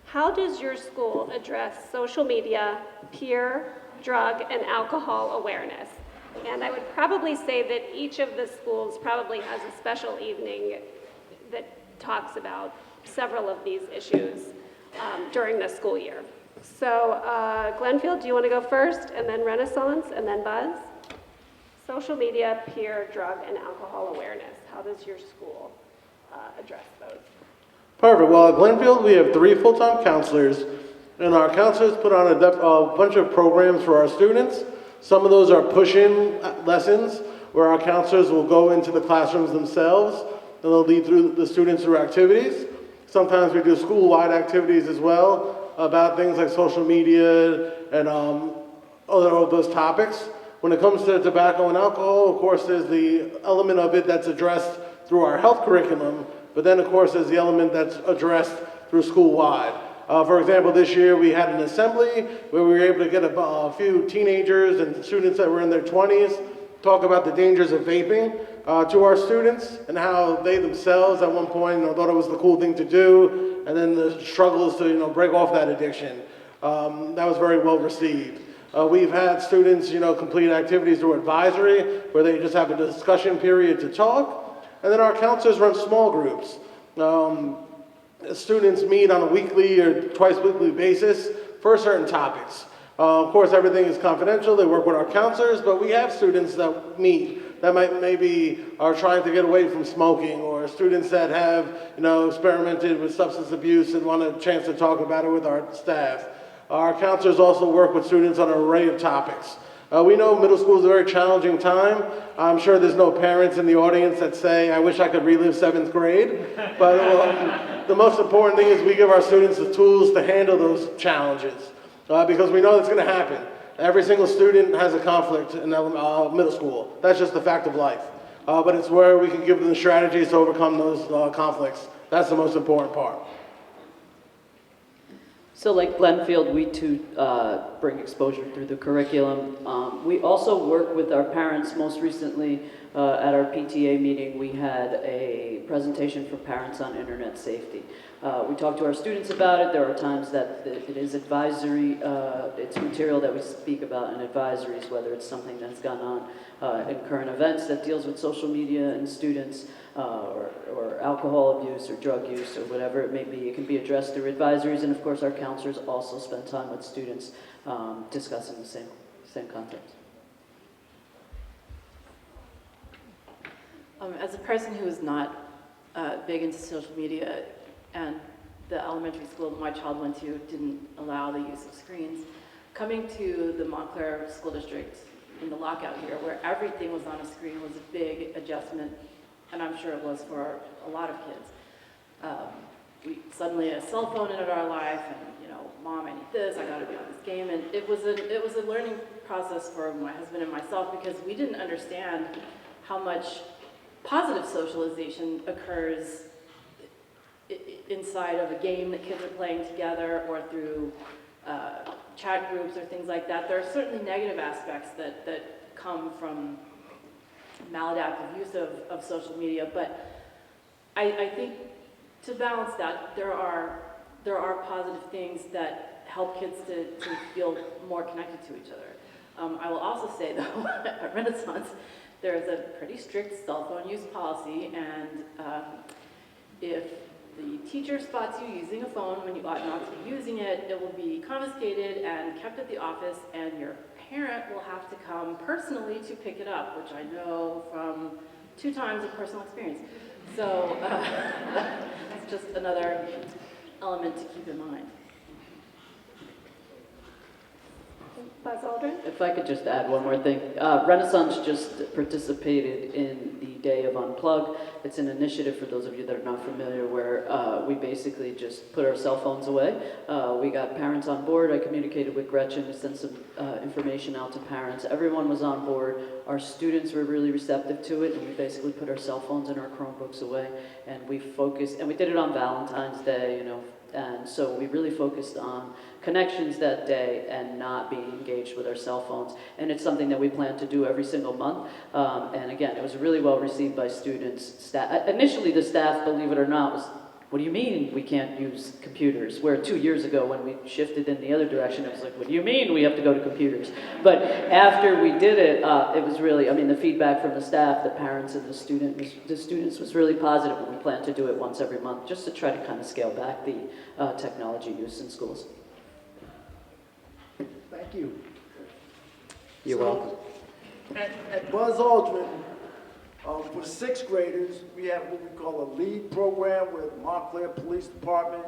How does your school address social media, peer, drug, and alcohol awareness? And I would probably say that each of the schools probably has a special evening that talks about several of these issues during the school year. So Glenfield, do you want to go first, and then Renaissance, and then Buzz? Social media, peer, drug, and alcohol awareness. How does your school address those? Perfect. Well, at Glenfield, we have 3 full-time counselors, and our counselors put on a bunch of programs for our students. Some of those are push-in lessons, where our counselors will go into the classrooms themselves, and they'll lead through the students through activities. Sometimes we do school-wide activities as well about things like social media and other of those topics. When it comes to tobacco and alcohol, of course, there's the element of it that's addressed through our health curriculum, but then of course there's the element that's addressed through school-wide. For example, this year we had an assembly where we were able to get a few teenagers and students that were in their 20s talk about the dangers of vaping to our students and how they themselves at one point thought it was the cool thing to do, and then the struggles to break off that addiction. That was very well received. We've had students complete activities through advisory where they just have a discussion period to talk, and then our counselors run small groups. Students meet on a weekly or twice weekly basis for certain topics. Of course, everything is confidential. They work with our counselors, but we have students that meet that maybe are trying to get away from smoking, or students that have experimented with substance abuse and want a chance to talk about it with our staff. Our counselors also work with students on an array of topics. We know middle school is a very challenging time. I'm sure there's no parents in the audience that say, I wish I could relive 7th grade. But the most important thing is we give our students the tools to handle those challenges because we know it's going to happen. Every single student has a conflict in middle school. That's just the fact of life. But it's where we can give them the strategies to overcome those conflicts. That's the most important part. So like Glenfield, we too bring exposure through the curriculum. We also work with our parents. Most recently at our PTA meeting, we had a presentation for parents on internet safety. We talk to our students about it. There are times that it is advisory, it's material that we speak about in advisories, whether it's something that's gone on in current events that deals with social media and students, or alcohol abuse or drug use or whatever it may be. It can be addressed through advisories, and of course our counselors also spend time with students discussing the same concepts. As a person who is not big into social media, and the elementary school that my child went to didn't allow the use of screens, coming to the Montclair School District in the lockout year, where everything was on a screen, was a big adjustment, and I'm sure it was for a lot of kids. We suddenly had a cell phone in our life, and Mom, I need this, I gotta be on this game, and it was a learning process for my husband and myself, because we didn't understand how much positive socialization occurs inside of a game that kids are playing together, or through chat groups or things like that. There are certainly negative aspects that come from maladaptive use of social media, but I think to balance that, there are positive things that help kids to feel more connected to each other. I will also say, though, at Renaissance, there is a pretty strict cell phone use policy, and if the teacher spots you using a phone when you ought not to be using it, it will be confiscated and kept at the office, and your parent will have to come personally to pick it up, which I know from 2 times of personal experience. So that's just another element to keep in mind. Buzz Aldrin? If I could just add one more thing. Renaissance just participated in the Day of Unplug. It's an initiative, for those of you that are not familiar, where we basically just put our cell phones away. We got parents on board. I communicated with Gretchen. We sent some information out to parents. Everyone was on board. Our students were really receptive to it, and we basically put our cell phones and our Chromebooks away, and we focused, and we did it on Valentine's Day, and so we really focused on connections that day and not being engaged with our cell phones. And it's something that we plan to do every single month. And again, it was really well received by students. Initially, the staff, believe it or not, was, what do you mean we can't use computers? Where 2 years ago, when we shifted in the other direction, it was like, what do you mean we have to go to computers? But after we did it, it was really, the feedback from the staff, the parents, and the students was really positive, and we plan to do it once every month, just to try to kind of scale back the technology use in schools. Thank you. You're welcome. At Buzz Aldrin, for 6th graders, we have what we call a lead program where the Montclair Police Department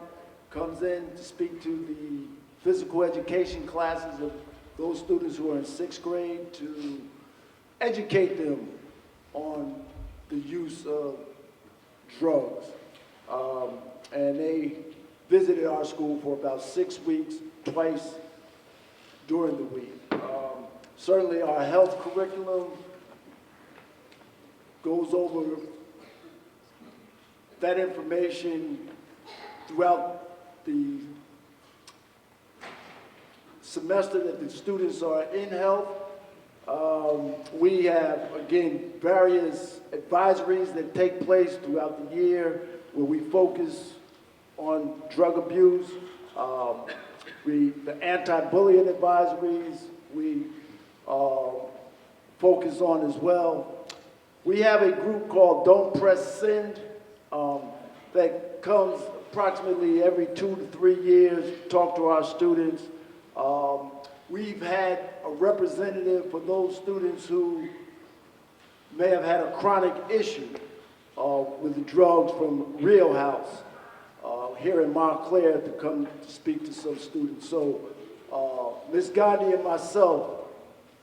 comes in to speak to the physical education classes of those students who are in 6th grade to educate them on the use of drugs. And they visited our school for about 6 weeks, twice during the week. Certainly our health curriculum goes over that information throughout the semester that the students are in health. We have, again, various advisories that take place throughout the year where we focus on drug abuse. The anti-bullying advisories we focus on as well. We have a group called Don't Press Send that comes approximately every 2 to 3 years to talk to our students. We've had a representative for those students who may have had a chronic issue with the drugs from Real House here in Montclair to come to speak to some students. So Ms. Gandhi and myself,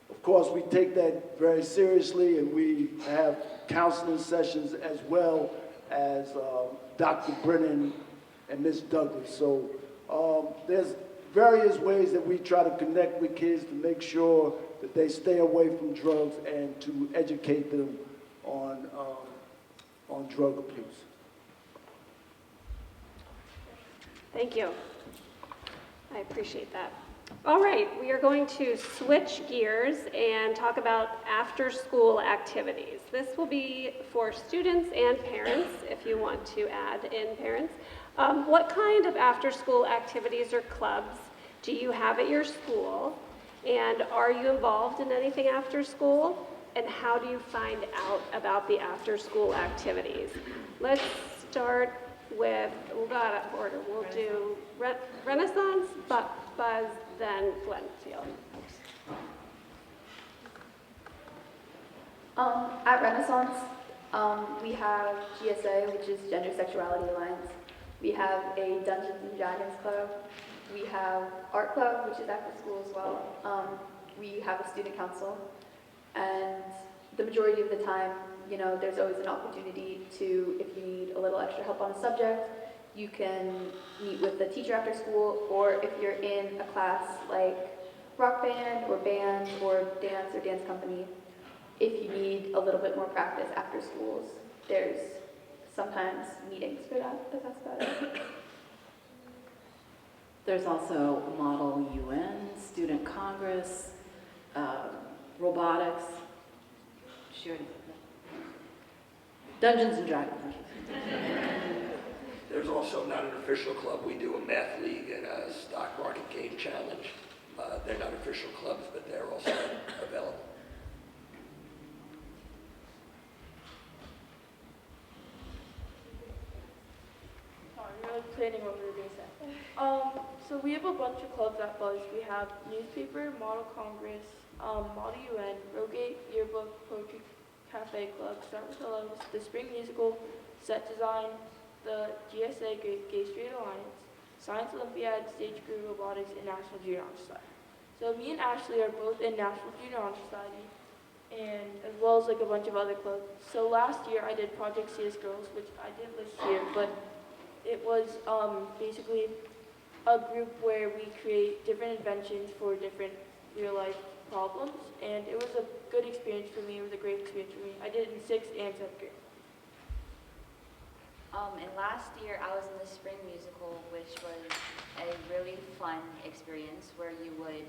of course, we take that very seriously, and we have counseling sessions as well as Dr. Brennan and Ms. Douglas. So there's various ways that we try to connect with kids to make sure that they stay away from drugs and to educate them on drug abuse. Thank you. I appreciate that. All right, we are going to switch gears and talk about after-school activities. This will be for students and parents, if you want to add in parents. What kind of after-school activities or clubs do you have at your school? And are you involved in anything after school? And how do you find out about the after-school activities? Let's start with, we'll go out of order. We'll do Renaissance, Buzz, then Glenfield. At Renaissance, we have GSA, which is Gender Sexuality Alliance. We have a Dungeons and Dragons club. We have art club, which is after school as well. We have a student council. And the majority of the time, you know, there's always an opportunity to, if you need a little extra help on a subject, you can meet with the teacher after school, or if you're in a class like rock band or dance company, if you need a little bit more practice after schools, there's sometimes meetings for that, but that's about it. There's also Model UN, Student Congress, robotics. She already said that. Dungeons and Dragons. There's also not an official club. We do a math league and a stock market game challenge. They're not official clubs, but they're also available. You're like planning what we were going to say. So we have a bunch of clubs at Buzz. We have newspaper, Model Congress, Model UN, Rogate, Yearbook, Poetry Cafe Club, Start with the Loves, the Spring Musical, Set Design, the GSA Gay Straight Alliance, Science Olympiad, Stage Crew, Robotics, and National Junior Honor Society. So me and Ashley are both in National Junior Honor Society, and as well as like a bunch of other clubs. So last year I did Project CS Girls, which I didn't list here, but it was basically a group where we create different inventions for different real-life problems, and it was a good experience for me. It was a great experience for me. I did it in 6th and 7th grade. And last year I was in the Spring Musical, which was a really fun experience where you would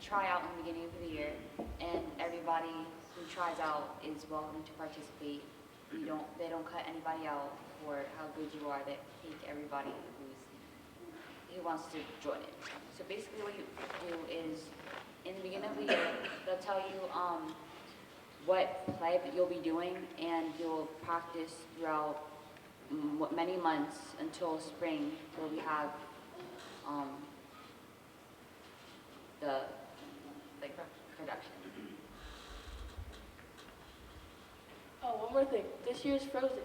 try out in the beginning of the year, and everybody who tries out is welcome to participate. They don't cut anybody out for how good you are. They take everybody who wants to join it. So basically what you do is, in the beginning of the year, they'll tell you what play that you'll be doing, and you'll practice throughout many months until spring, where we have the production. Oh, one more thing. This year's Frozen.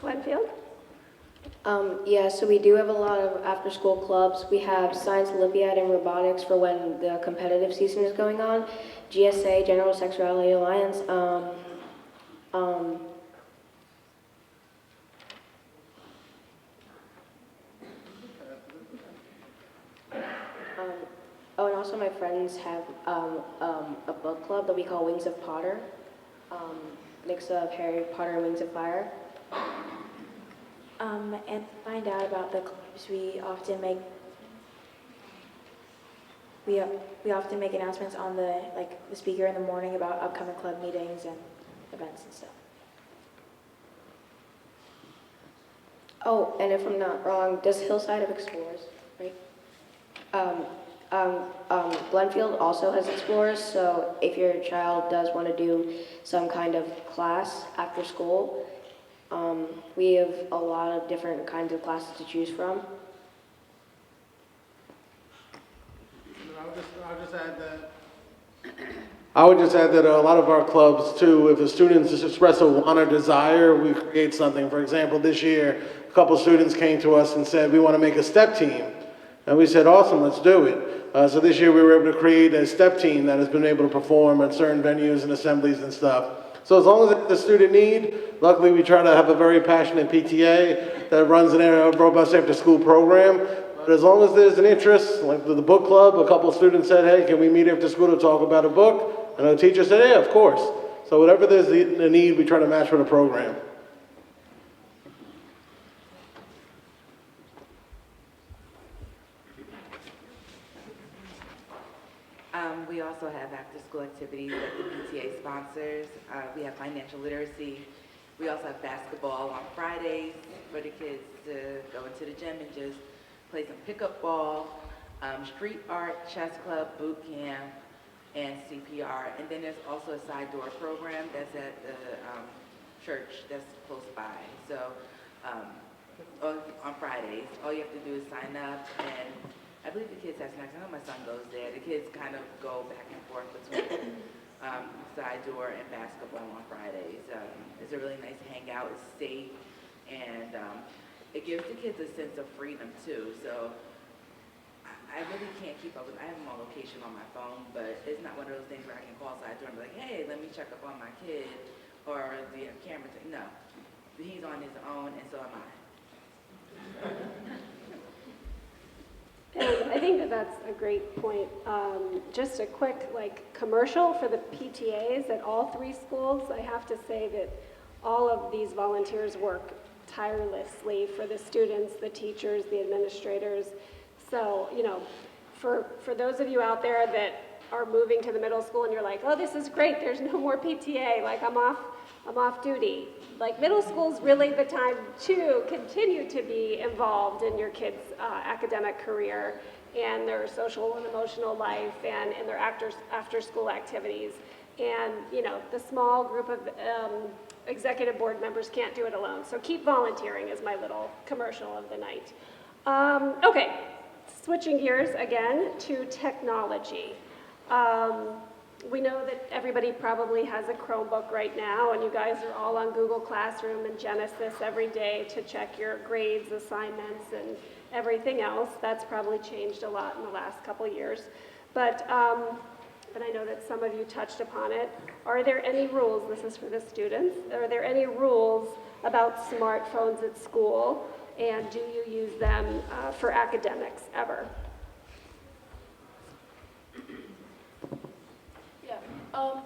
Glenfield? Yeah, so we do have a lot of after-school clubs. We have Science Olympiad and Robotics for when the competitive season is going on. GSA, General Sexuality Alliance. Oh, and also my friends have a book club that we call Wings of Potter. mix of Harry Potter and Wings of Fire. And to find out about the clubs, we often make announcements on the speaker in the morning about upcoming club meetings and events and stuff. Oh, and if I'm not wrong, does Hillside have Explorers, right? Glenfield also has Explorers, so if your child does want to do some kind of class after school, we have a lot of different kinds of classes to choose from. I would just add that a lot of our clubs too, if the students just express a want or desire, we create something. For example, this year, a couple students came to us and said, we want to make a step team. And we said, awesome, let's do it. So this year we were able to create a step team that has been able to perform at certain venues and assemblies and stuff. So as long as it's the student need, luckily we try to have a very passionate PTA that runs a robust after school program. But as long as there's an interest, like the book club, a couple of students said, hey, can we meet after school to talk about a book? And the teacher said, yeah, of course. So whatever there's the need, we try to match with a program. We also have after-school activities that the PTA sponsors. We have financial literacy. We also have basketball on Fridays for the kids to go into the gym and just play some pickup ball, street art, chess club, boot camp, and CPR. And then there's also a side door program that's at the church that's close by. So on Fridays, all you have to do is sign up, and I believe the kids have snacks. I know my son goes there. The kids kind of go back and forth between side door and basketball on Fridays. It's a really nice hangout. It's safe, and it gives the kids a sense of freedom too. So I really can't keep up with. I have them on location on my phone, but it's not one of those things where I can call side door and be like, "Hey, let me check up on my kid," or the camera. No, he's on his own, and so am I. And I think that that's a great point. Just a quick commercial for the PTAs at all three schools. I have to say that all of these volunteers work tirelessly for the students, the teachers, the administrators. So, for those of you out there that are moving to the middle school and you're like, oh, this is great, there's no more PTA, I'm off duty. Middle school's really the time to continue to be involved in your kids' academic career and their social and emotional life and in their after school activities. And, the small group of executive board members can't do it alone. So keep volunteering is my little commercial of the night. Okay, switching gears again to technology. We know that everybody probably has a Chromebook right now, and you guys are all on Google Classroom and Genesis every day to check your grades, assignments, and everything else. That's probably changed a lot in the last couple years. But I know that some of you touched upon it. Are there any rules, this is for the students, are there any rules about smartphones at school, and do you use them for academics ever?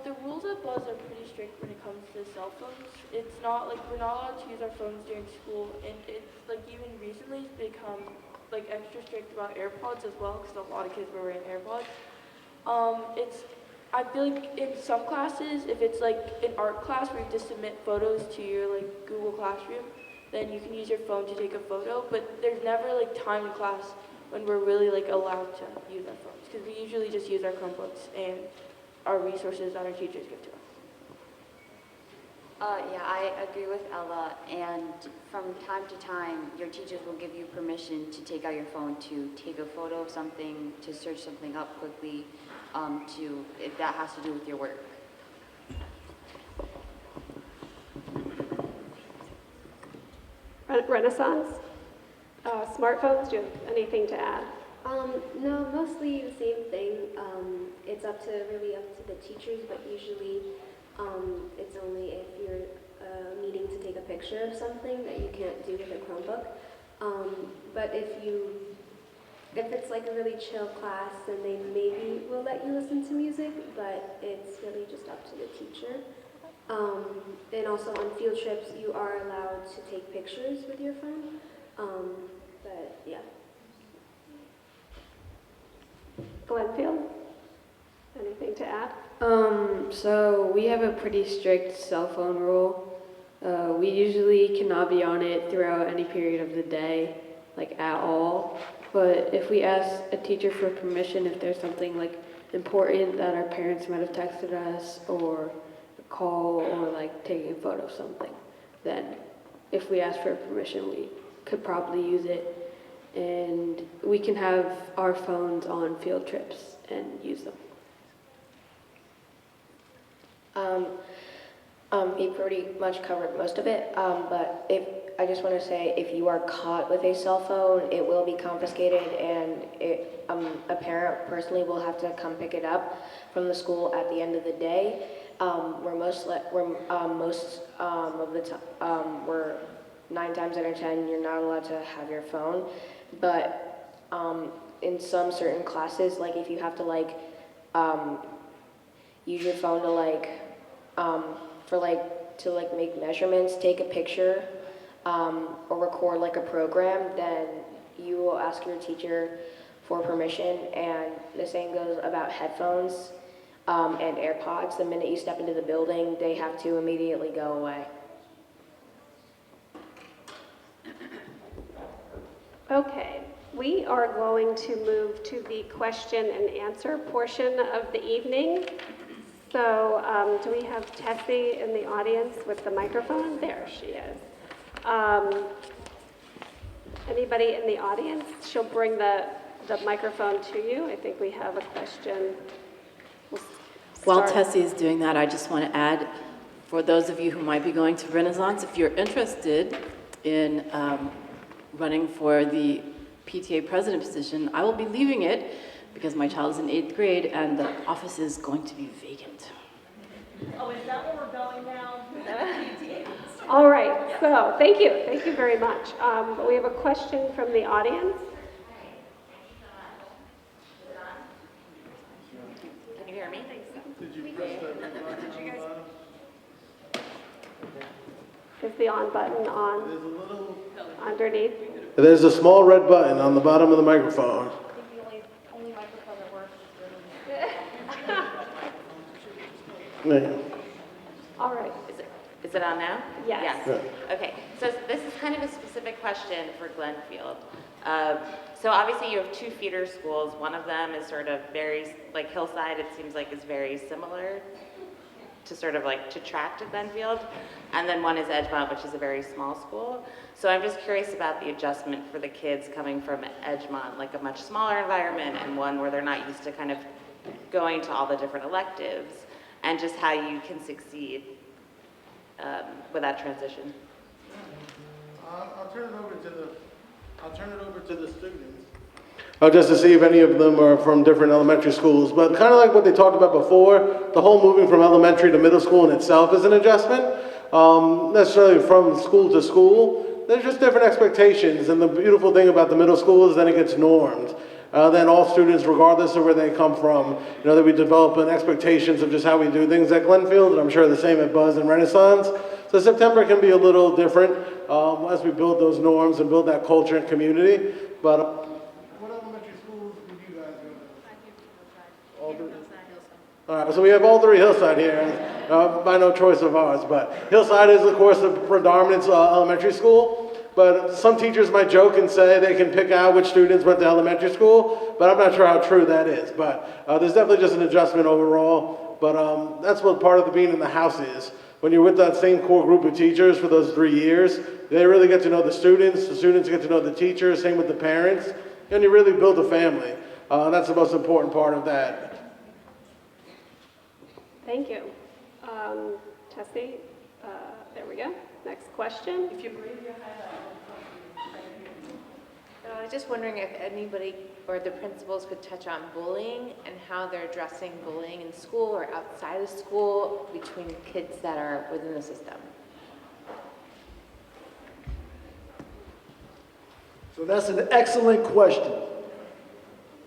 The rules at Buzz are pretty strict when it comes to cell phones. It's not we're not allowed to use our phones during school, and it's even recently it's become extra strict about AirPods as well, because a lot of kids were wearing AirPods. I feel like in some classes, if it's an art class where you have to submit photos to your Google Classroom, then you can use your phone to take a photo, but there's never time in class when we're really allowed to use our phones, because we usually just use our Chromebooks and our resources that our teachers give to us. Yeah, I agree with Ella, and from time to time, your teachers will give you permission to take out your phone to take a photo of something, to search something up quickly, if that has to do with your work. Renaissance? Smartphones, do you have anything to add? No, mostly the same thing. It's really up to the teachers, but usually it's only if you're needing to take a picture of something that you can't do with a Chromebook. But if it's a really chill class, then they maybe will let you listen to music, but it's really just up to the teacher. And also on field trips, you are allowed to take pictures with your phone. But yeah. Glenfield, anything to add? So we have a pretty strict cell phone rule. We usually cannot be on it throughout any period of the day, like at all. But if we ask a teacher for permission, if there's something like important that our parents might have texted us, or a call, or like taking a photo of something, then if we ask for permission, we could probably use it. And we can have our phones on field trips and use them. He pretty much covered most of it, but I just want to say, if you are caught with a cell phone, it will be confiscated, and a parent personally will have to come pick it up from the school at the end of the day. Where most of the time, where 9 times out of 10, you're not allowed to have your phone. But in some certain classes, like if you have to use your phone to make measurements, take a picture, or record like a program, then you will ask your teacher for permission. And the same goes about headphones and AirPods. The minute you step into the building, they have to immediately go away. Okay, we are going to move to the question and answer portion of the evening. So do we have Tessie in the audience with the microphone? There she is. Anybody in the audience? She'll bring the microphone to you. I think we have a question. While Tessie is doing that, I just want to add, for those of you who might be going to Renaissance, if you're interested in running for the PTA president position, I will be leaving it because my child is in 8th grade and the office is going to be vacant. Oh, is that where we're going now? All right, so thank you very much. We have a question from the audience. Can you hear me? Did you press Is the on button on underneath? There's a small red button on the bottom of the microphone. Only microphone that works. Yeah. All right. Is it on now? Yes. Yeah. Okay, so this is kind of a specific question for Glenfield. So obviously you have 2 feeder schools. One of them is sort of very, like Hillside, it seems like is very similar to sort of like to track to Glenfield. And then one is Edgemont, which is a very small school. So I'm just curious about the adjustment for the kids coming from Edgemont, like a much smaller environment and one where they're not used to kind of going to all the different electives, and just how you can succeed with that transition. I'll turn it over to the students. Just to see if any of them are from different elementary schools. But kind of like what they talked about before, the whole moving from elementary to middle school in itself is an adjustment. Necessarily from school to school, there's just different expectations. And the beautiful thing about the middle school is then it gets normed. Then all students, regardless of where they come from, that we develop an expectations of just how we do things at Glenfield, and I'm sure the same at Buzz and Renaissance. So September can be a little different as we build those norms and build that culture and community. But what elementary schools did you guys go to? All 3? All right, so we have all 3 Hillside here, by no choice of ours. But Hillside is, of course, the predominant elementary school. But some teachers might joke and say they can pick out which students went to elementary school, but I'm not sure how true that is. But there's definitely just an adjustment overall. But that's what part of the being in the house is. When you're with that same core group of teachers for those 3 years, they really get to know the students get to know the teachers, same with the parents, and you really build a family. That's the most important part of that. Thank you. Tessie, there we go. Next question. If you raise your hand, I was just wondering if anybody or the principals could touch on bullying and how they're addressing bullying in school or outside of school between kids that are within the system. So that's an excellent question.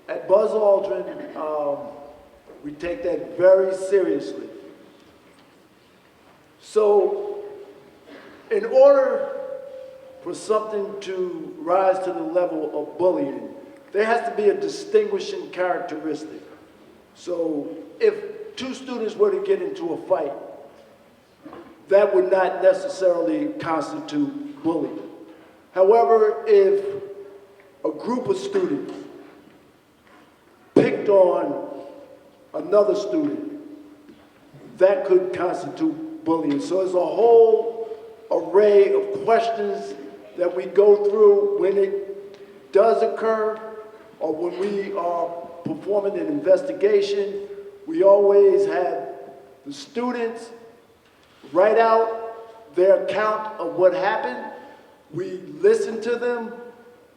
At Buzz Aldrin, we take that very seriously. So in order for something to rise to the level of bullying, there has to be a distinguishing characteristic. So if two students were to get into a fight, that would not necessarily constitute bullying. However, if a group of students picked on another student, that could constitute bullying. So there's a whole array of questions that we go through when it does occur, or when we are performing an investigation. We always have the students write out their account of what happened. We listen to them.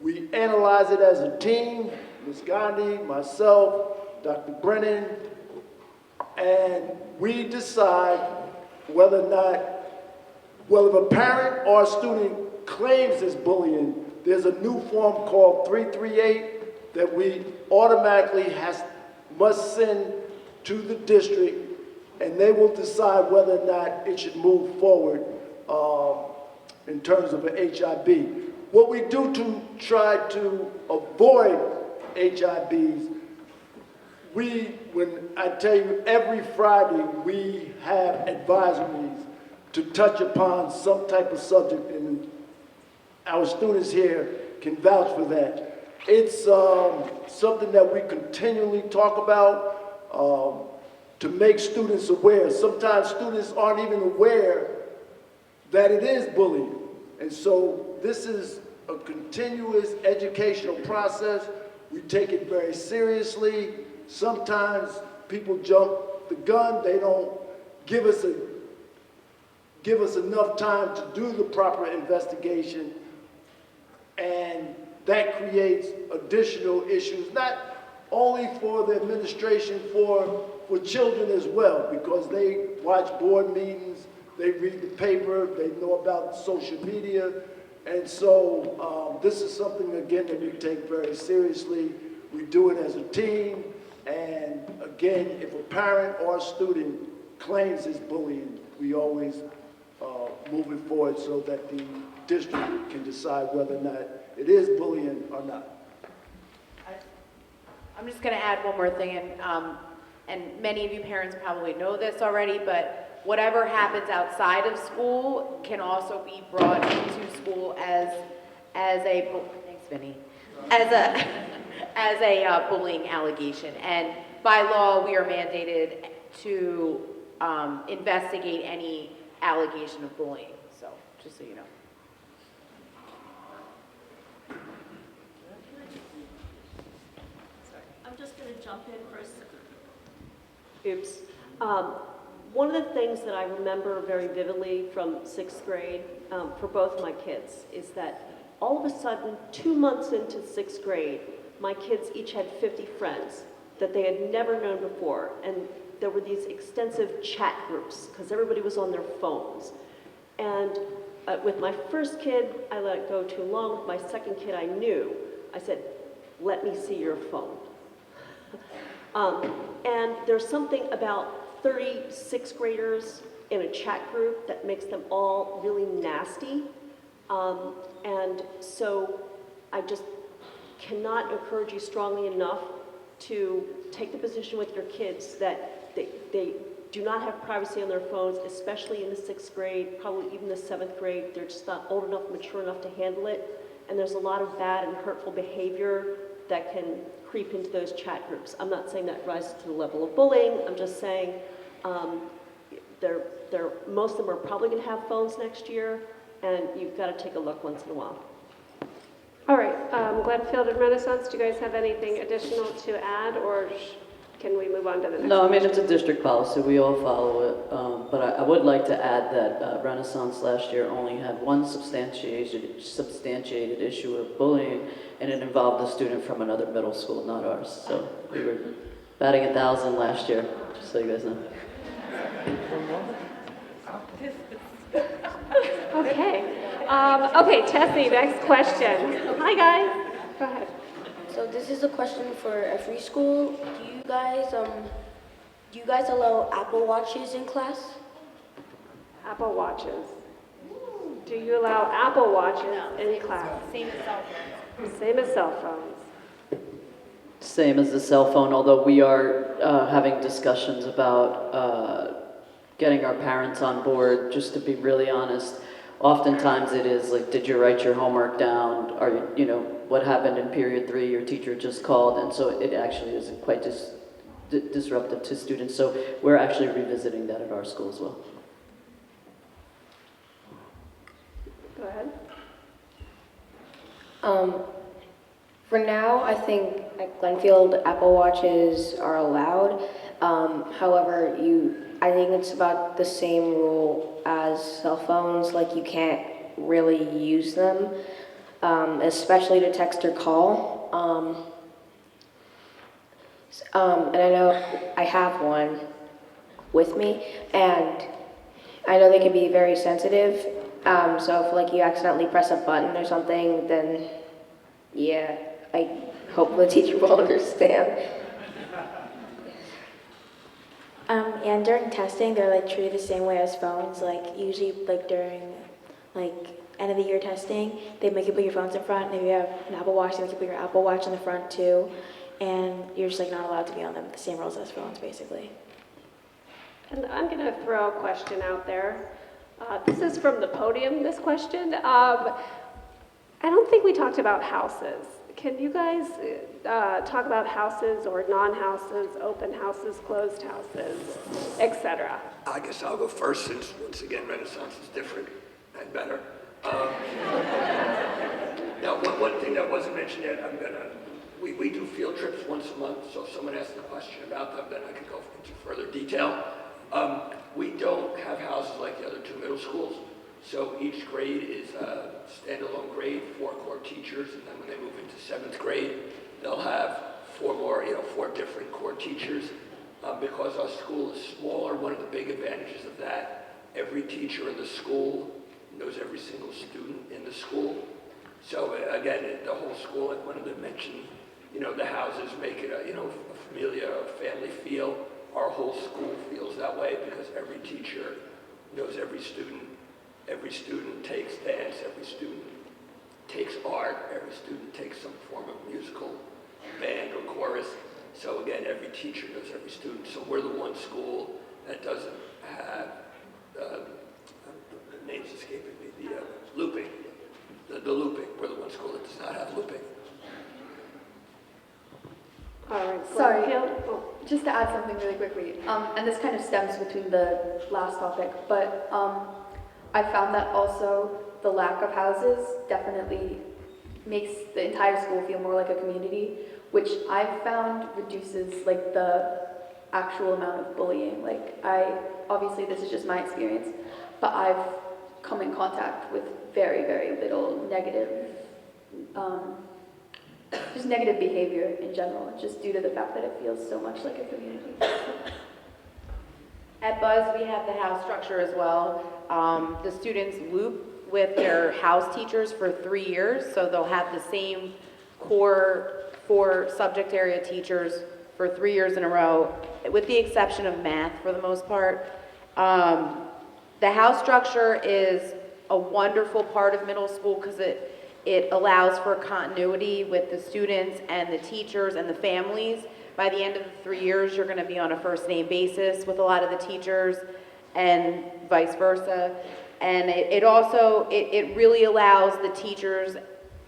We analyze it as a team, Ms. Gandhi, myself, Dr. Brennan, and we decide whether or not, well, if a parent or a student claims it's bullying, there's a new form called 338 that we automatically must send to the district, and they will decide whether or not it should move forward in terms of an HIB. What we do to try to avoid HIBs, when I tell you every Friday we have advisories to touch upon some type of subject, and our students here can vouch for that. It's something that we continually talk about to make students aware. Sometimes students aren't even aware that it is bullying. And so this is a continuous educational process. We take it very seriously. Sometimes people jump the gun. They don't give us enough time to do the proper investigation, and that creates additional issues, not only for the administration, for children as well, because they watch board meetings, they read the paper, they know about social media, and so this is something, again, that we take very seriously. We do it as a team, and again, if a parent or a student claims it's bullying, we always move it forward so that the district can decide whether or not it is bullying or not. I'm just going to add one more thing, and many of you parents probably know this already, but whatever happens outside of school can also be brought into school as a thanks, Vinny, as a bullying allegation. And by law, we are mandated to investigate any allegation of bullying. So, just so you know. I'm just going to jump in for a second. Oops. One of the things that I remember very vividly from 6th grade for both my kids is that all of a sudden, 2 months into 6th grade, my kids each had 50 friends that they had never known before. And there were these extensive chat groups because everybody was on their phones. And with my first kid, I let it go too long. With my second kid, I knew. I said, let me see your phone. And there's something about 36 graders in a chat group that makes them all really nasty. And so I just cannot encourage you strongly enough to take the position with your kids that they do not have privacy on their phones, especially in the 6th grade, probably even the 7th grade. They're just not old enough, mature enough to handle it. And there's a lot of bad and hurtful behavior that can creep into those chat groups. I'm not saying that rises to the level of bullying. I'm just saying most of them are probably going to have phones next year, and you've got to take a look once in a while. All right, Glenfield and Renaissance, do you guys have anything additional to add, or can we move on to the next? No, I mean, it's a district policy, we all follow it, but I would like to add that Renaissance last year only had one substantiated issue of bullying, and it involved a student from another middle school, not ours. So we were batting 1,000 last year, just so you guys know. Okay. Okay, Tessie, next question. Hi, guys. Go ahead. So this is a question for every school. Do you guys allow Apple Watches in class? Apple Watches. Do you allow Apple Watches in class? Same as cell phones. Same as cell phones. Same as the cell phone, although we are having discussions about getting our parents on board. Just to be really honest, oftentimes it is like, did you write your homework down? Or, you know, what happened in period 3, your teacher just called, and so it actually is quite disruptive to students. So we're actually revisiting that at our school as well. Go ahead. For now, I think at Glenfield, Apple Watches are allowed. However, I think it's about the same rule as cell phones. Like, you can't really use them, especially to text or call. And I know I have one with me, and I know they can be very sensitive. So if like you accidentally press a button or something, then yeah, I hope the teacher will understand. And during testing, they're like treated the same way as phones. Like usually, like during like end of the year testing, they make you put your phones in front. And if you have an Apple Watch, they make you put your Apple Watch in the front too. And you're just like not allowed to be on them. The same rules as phones, basically. And I'm going to throw a question out there. This is from the podium, this question. I don't think we talked about houses. Can you guys talk about houses or non-houses, open houses, closed houses, etc.? I guess I'll go first since, once again, Renaissance is different and better. Now, one thing that wasn't mentioned yet, we do field trips once a month, so if someone asks a question about them, then I can go into further detail. We don't have houses like the other 2 middle schools, so each grade is a standalone grade, 4 core teachers, and then when they move into 7th grade, they'll have 4 different core teachers. Because our school is smaller, one of the big advantages of that, every teacher in the school knows every single student in the school. So again, the whole school, like one of them mentioned, the houses make it a familiar, family feel. Our whole school feels that way because every teacher knows every student. Every student takes dance, every student takes art, every student takes some form of musical band or chorus. So again, every teacher knows every student. So we're the one school that doesn't have, the name's escaping me, the looping. The looping, we're the one school that does not have looping. All right. Sorry, just to add something really quickly, and this kind of stems between the last topic, but I found that also the lack of houses definitely makes the entire school feel more like a community, which I've found reduces like the actual amount of bullying. Like obviously this is just my experience, but I've come in contact with very, very little negative, just negative behavior in general, just due to the fact that it feels so much like a community. At Buzz, we have the house structure as well. The students loop with their house teachers for 3 years, so they'll have the same core 4 subject area teachers for 3 years in a row, with the exception of math for the most part. The house structure is a wonderful part of middle school because it allows for continuity with the students and the teachers and the families. By the end of the 3 years, you're going to be on a first name basis with a lot of the teachers and vice versa. And it really allows the teachers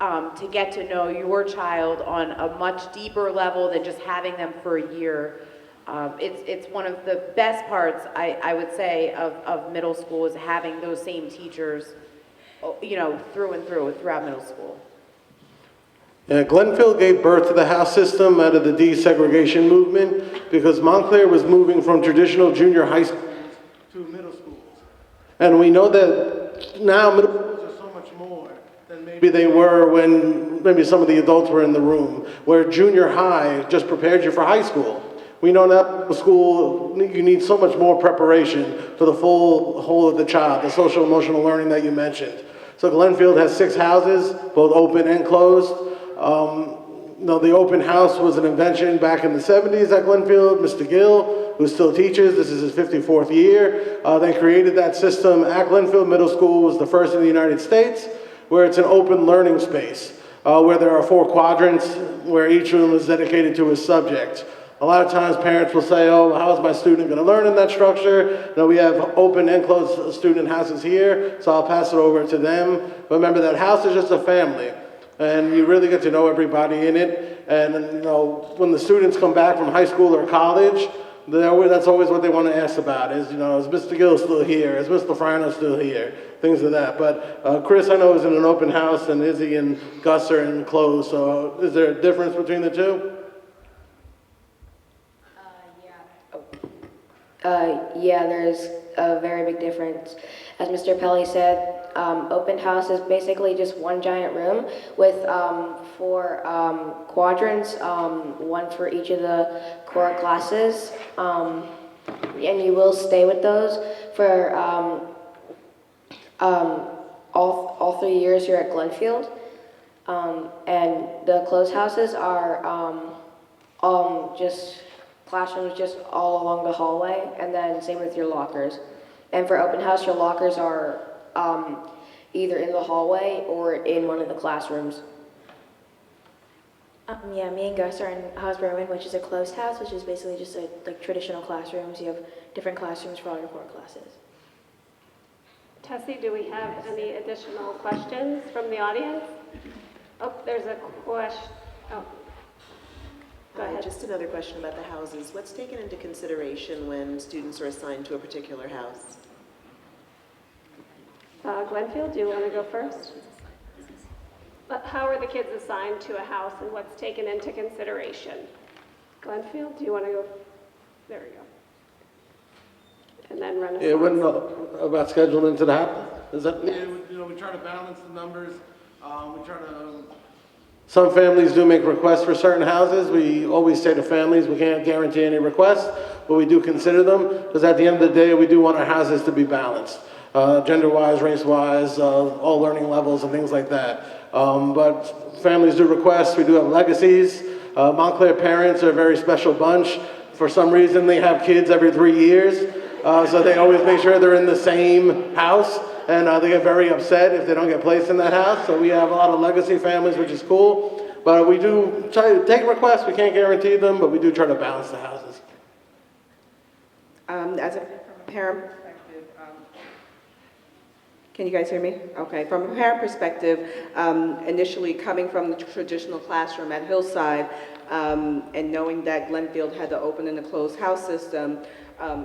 to get to know your child on a much deeper level than just having them for a year. It's one of the best parts, I would say, of middle school is having those same teachers, through and throughout middle school. Yeah, Glenfield gave birth to the house system out of the desegregation movement because Montclair was moving from traditional junior high schools to middle schools. And we know that now middle schools are so much more than maybe they were when maybe some of the adults were in the room, where junior high just prepared you for high school. We know now in school you need so much more preparation for the full whole of the child, the social emotional learning that you mentioned. So Glenfield has 6 houses, both open and closed. the open house was an invention back in the 70s at Glenfield. Mr. Gill, who still teaches, this is his 54th year. They created that system at Glenfield Middle School, was the first in the United States, where it's an open learning space, where there are 4 quadrants, where each room is dedicated to a subject. A lot of times parents will say, oh, how is my student going to learn in that structure? We have open and closed student houses here, so I'll pass it over to them. But remember, that house is just a family, and you really get to know everybody in it. And when the students come back from high school or college, that's always what they want to ask about is, is Mr. Gill still here? Is Mr. Frano still here? Things like that. But Chris, I know, is in an open house, and Izzy and Gus are in closed. So is there a difference between the two? Yeah, there's a very big difference. As Mr. Pelly said, open house is basically just one giant room with 4 quadrants, 1 for each of the core classes, and you will stay with those for all 3 years here at Glenfield. And the closed houses are just classrooms just all along the hallway, and then same with your lockers. And for open house, your lockers are either in the hallway or in one of the classrooms. Yeah, me and Gus are in House Berwin, which is a closed house, which is basically just like traditional classrooms. You have different classrooms for all your core classes. Tessie, do we have any additional questions from the audience? Oh, there's a question. Oh. Go ahead. Just another question about the houses. What's taken into consideration when students are assigned to a particular house? Glenfield, do you want to go first? How are the kids assigned to a house and what's taken into consideration? Glenfield, do you want to go? There we go. And then Renaissance. Yeah, when about scheduled into the house? Is that? Yeah, we try to balance the numbers. We try to. Some families do make requests for certain houses. We always say to families, we can't guarantee any requests, but we do consider them, because at the end of the day, we do want our houses to be balanced, gender-wise, race-wise, all learning levels and things like that. But families do request. We do have legacies. Montclair parents are a very special bunch. For some reason, they have kids every 3 years, so they always make sure they're in the same house. And they get very upset if they don't get placed in that house. So we have a lot of legacy families, which is cool. But we do try to take requests. We can't guarantee them, but we do try to balance the houses. From a parent perspective, can you guys hear me? Okay. From a parent perspective, initially coming from the traditional classroom at Hillside, and knowing that Glenfield had the open and the closed house system,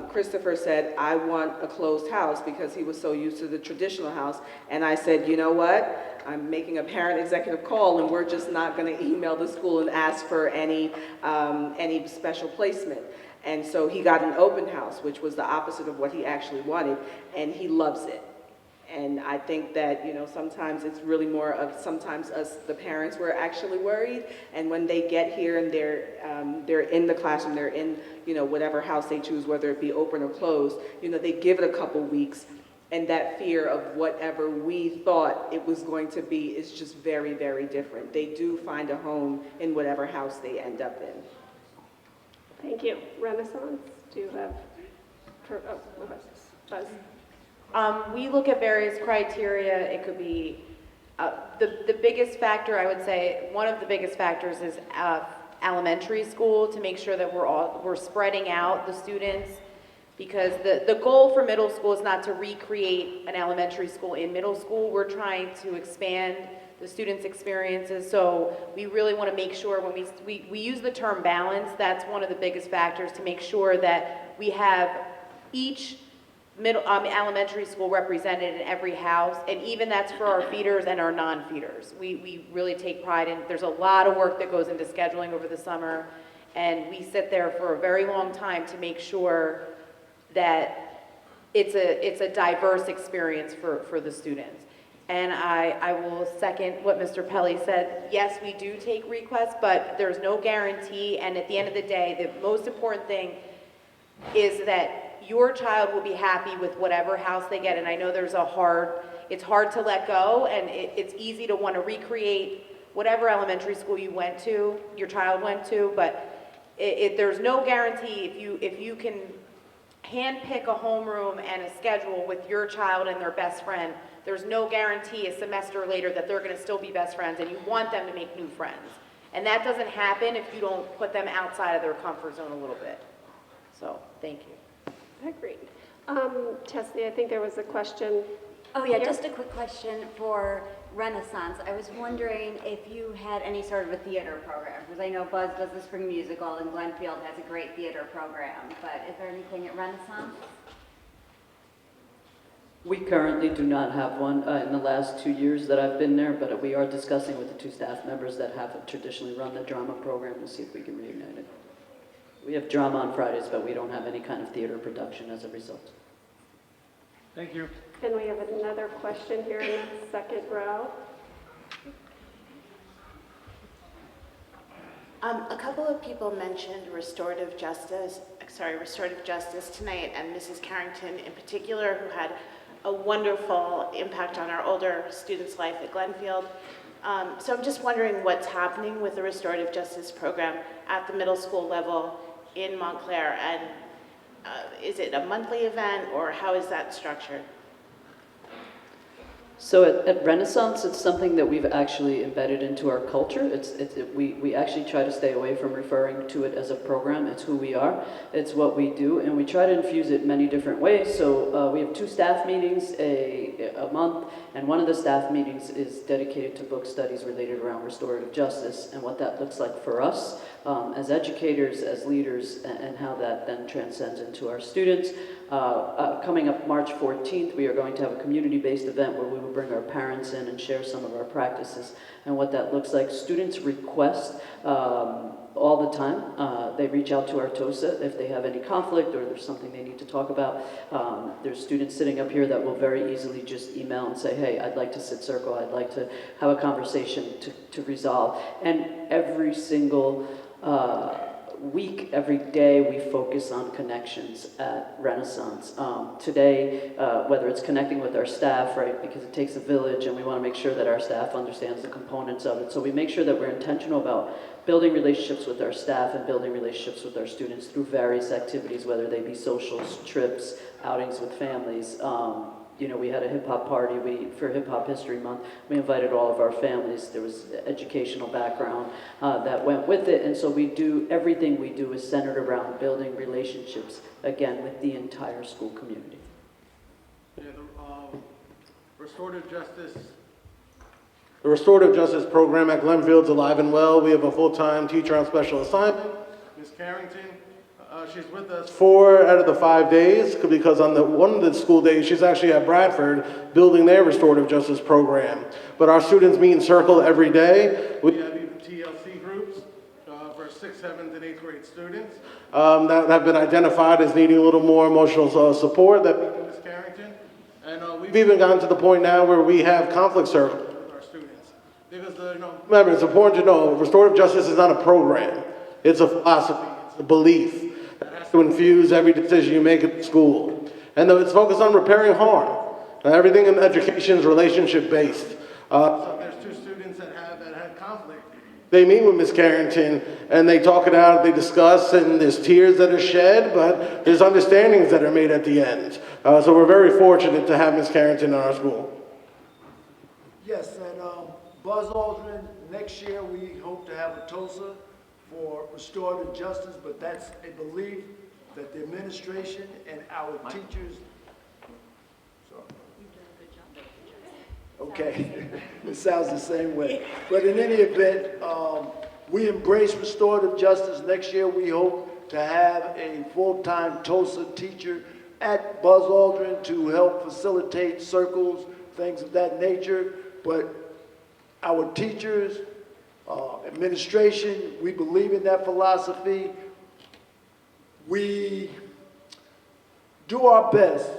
Christopher said, I want a closed house, because he was so used to the traditional house. And I said, you know what? I'm making a parent executive call, and we're just not going to email the school and ask for any special placement. And so he got an open house, which was the opposite of what he actually wanted, and he loves it. And I think that, sometimes it's really more of sometimes us, the parents, were actually worried. And when they get here and they're in the classroom, they're in, whatever house they choose, whether it be open or closed, they give it a couple weeks. And that fear of whatever we thought it was going to be is just very, very different. They do find a home in whatever house they end up in. Thank you. Renaissance, do you have? Buzz. We look at various criteria. It could be the biggest factor, I would say, one of the biggest factors is elementary school, to make sure that we're spreading out the students, because the goal for middle school is not to recreate an elementary school in middle school. We're trying to expand the students' experiences, so we really want to make sure when we use the term balance, that's one of the biggest factors, to make sure that we have each elementary school represented in every house, and even that's for our feeders and our non-feeders. We really take pride in, there's a lot of work that goes into scheduling over the summer, and we sit there for a very long time to make sure that it's a diverse experience for the students. And I will second what Mr. Pelly said. Yes, we do take requests, but there's no guarantee, and at the end of the day, the most important thing is that your child will be happy with whatever house they get. And I know it's hard to let go, and it's easy to want to recreate whatever elementary school you went to, your child went to, but there's no guarantee if you can handpick a homeroom and a schedule with your child and their best friend, there's no guarantee a semester later that they're going to still be best friends, and you want them to make new friends. And that doesn't happen if you don't put them outside of their comfort zone a little bit. So, thank you. Agreed. Tessie, I think there was a question. Oh yeah, here. just a quick question for Renaissance. I was wondering if you had any sort of a theater program, because I know Buzz does the spring musical and Glenfield has a great theater program, but is there anything at Renaissance? We currently do not have one in the last 2 years that I've been there, but we are discussing with the 2 staff members that have traditionally run the drama program to see if we can reunite it. We have drama on Fridays, but we don't have any kind of theater production as a result. Thank you. And we have another question here in the second row. A couple of people mentioned restorative justice tonight, and Mrs. Carrington in particular, who had a wonderful impact on our older students' life at Glenfield. So I'm just wondering what's happening with the restorative justice program at the middle school level in Montclair, and is it a monthly event, or how is that structured? So at Renaissance, it's something that we've actually embedded into our culture. We actually try to stay away from referring to it as a program. It's who we are. It's what we do, and we try to infuse it in many different ways. So we have 2 staff meetings a month, and one of the staff meetings is dedicated to book studies related around restorative justice and what that looks like for us as educators, as leaders, and how that then transcends into our students. Coming up March 14th, we are going to have a community-based event where we will bring our parents in and share some of our practices and what that looks like. Students request all the time. They reach out to our TOSA if they have any conflict or there's something they need to talk about. There's students sitting up here that will very easily just email and say, hey, I'd like to sit circle, I'd like to have a conversation to resolve. And every single week, every day, we focus on connections at Renaissance. Today, whether it's connecting with our staff, right, because it takes a village and we want to make sure that our staff understands the components of it. So we make sure that we're intentional about building relationships with our staff and building relationships with our students through various activities, whether they be socials, trips, outings with families. You know, we had a hip-hop party for Hip Hop History Month. We invited all of our families. There was educational background that went with it. And so everything we do is centered around building relationships, again, with the entire school community. Yeah, the restorative justice program at Glenfield's alive and well. We have a full-time teacher on special assignment, Ms. Carrington. She's with us 4 out of the 5 days because on one of the school days, she's actually at Bradford building their restorative justice program. But our students meet in circle every day. We have even TLC groups for 6th, 7th, and 8th grade students that have been identified as needing a little more emotional support that meet with Ms. Carrington. And we've even gotten to the point now where we have conflict circles with our students. Because, remember, it's important to know restorative justice is not a program. It's a philosophy. It's a belief that has to infuse every decision you make at school. And it's focused on repairing harm. Everything in education is relationship-based. So there's 2 students that had conflict. They meet with Ms. Carrington, and they talk it out, they discuss, and there's tears that are shed, but there's understandings that are made at the end. So we're very fortunate to have Ms. Carrington in our school. Yes, and Buzz Aldrin, next year we hope to have a TOSA for restorative justice, but that's a belief that the administration and our teachers. Okay, it sounds the same way. But in any event, we embrace restorative justice. Next year we hope to have a full-time TOSA teacher at Buzz Aldrin to help facilitate circles, things of that nature. But our teachers, administration, we believe in that philosophy. We do our best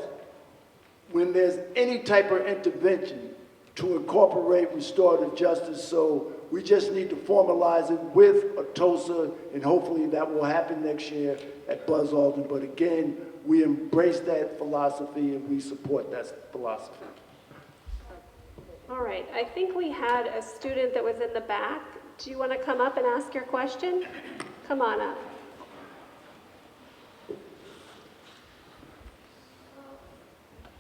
when there's any type of intervention to incorporate restorative justice, so we just need to formalize it with a TOSA, and hopefully that will happen next year at Buzz Aldrin. But again, we embrace that philosophy and we support that philosophy. All right, I think we had a student that was in the back. Do you want to come up and ask your question? Come on up.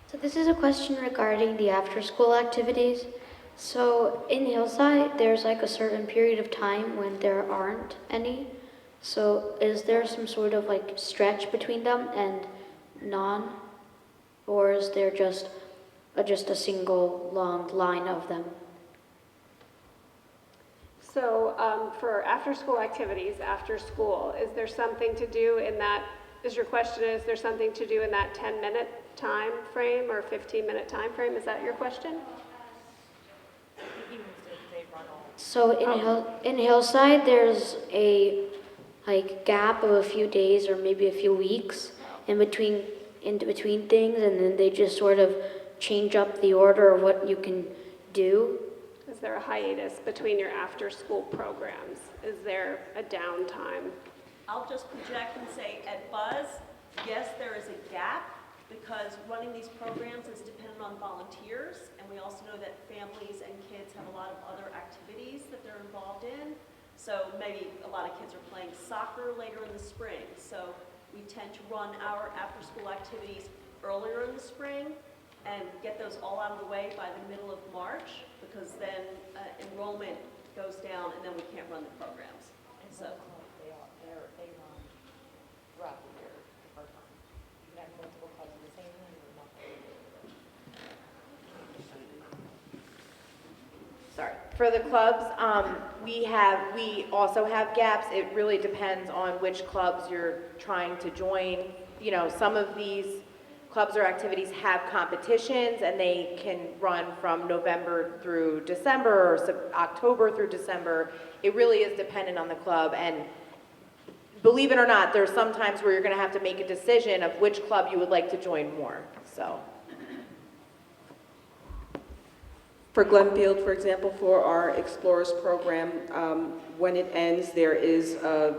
So this is a question regarding the after-school activities. So in Hillside, there's like a certain period of time when there aren't any. So is there some sort of like stretch between them and none? Or is there just a single long line of them? So for after-school activities, after school, is there something to do in that, is your question, is there something to do in that 10-minute time frame or 15-minute time frame? Is that your question? So in Hillside, there's a like gap of a few days or maybe a few weeks in between things, and then they just sort of change up the order of what you can do. Is there a hiatus between your after-school programs? Is there a downtime? I'll just project and say at Buzz, yes, there is a gap because running these programs is dependent on volunteers, and we also know that families and kids have a lot of other activities that they're involved in. So maybe a lot of kids are playing soccer later in the spring. So we tend to run our after-school activities earlier in the spring and get those all out of the way by the middle of March, because then enrollment goes down and then we can't run the programs. So they run throughout the year the first time. You can have multiple clubs in the same room or not. Sorry. For the clubs, we also have gaps. It really depends on which clubs you're trying to join. You know, some of these clubs or activities have competitions and they can run from November through December or October through December. It really is dependent on the club, and believe it or not, there's some times where you're going to have to make a decision of which club you would like to join more. So. For Glenfield, for example, for our Explorers program, when it ends, there is a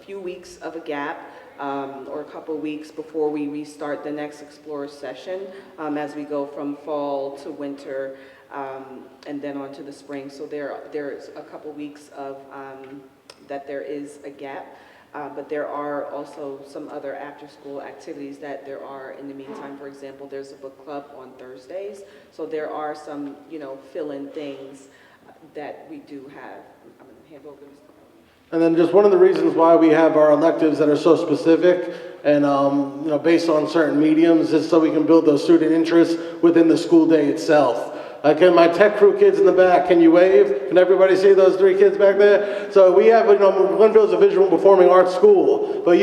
few weeks of a gap or a couple weeks before we restart the next Explorers session as we go from fall to winter and then on to the spring. So there's a couple weeks of that there is a gap. But there are also some other after-school activities that there are in the meantime. For example, there's a book club on Thursdays. So there are some, fill-in things that we do have. I'm going to hand over to Mr. And then just one of the reasons why we have our electives that are so specific and based on certain mediums is so we can build those student interests within the school day itself. Can my tech crew kids in the back, can you wave? Can everybody see those 3 kids back there? So we have, Glenfield's a visual performing arts school, but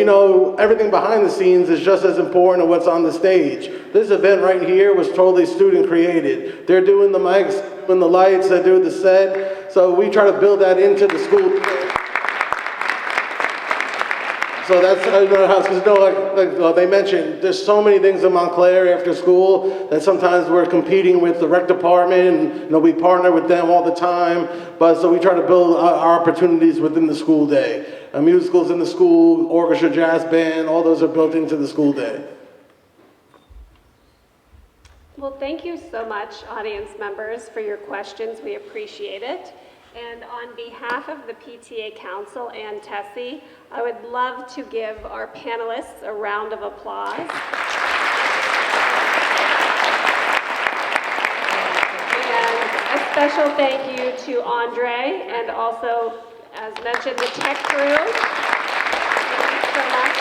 everything behind the scenes is just as important as what's on the stage. This event right here was totally student created. They're doing the mics, doing the lights, they're doing the set. So we try to build that into the school. So that's, like they mentioned, there's so many things in Montclair after school that sometimes we're competing with the rec department, and we partner with them all the time. But so we try to build our opportunities within the school day. Musicals in the school, orchestra, jazz band, all those are built into the school day. Well, thank you so much, audience members, for your questions. We appreciate it. And on behalf of the PTA Council and Tessie, I would love to give our panelists a round of applause. And a special thank you to Andre and also, as mentioned, the tech crew. Thank you so much.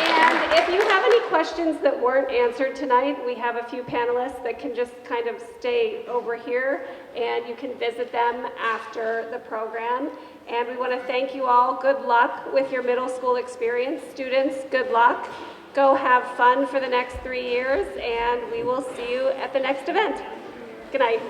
And if you have any questions that weren't answered tonight, we have a few panelists that can just kind of stay over here and you can visit them after the program. And we want to thank you all. Good luck with your middle school experience. Students, good luck. Go have fun for the next 3 years, and we will see you at the next event. Good night.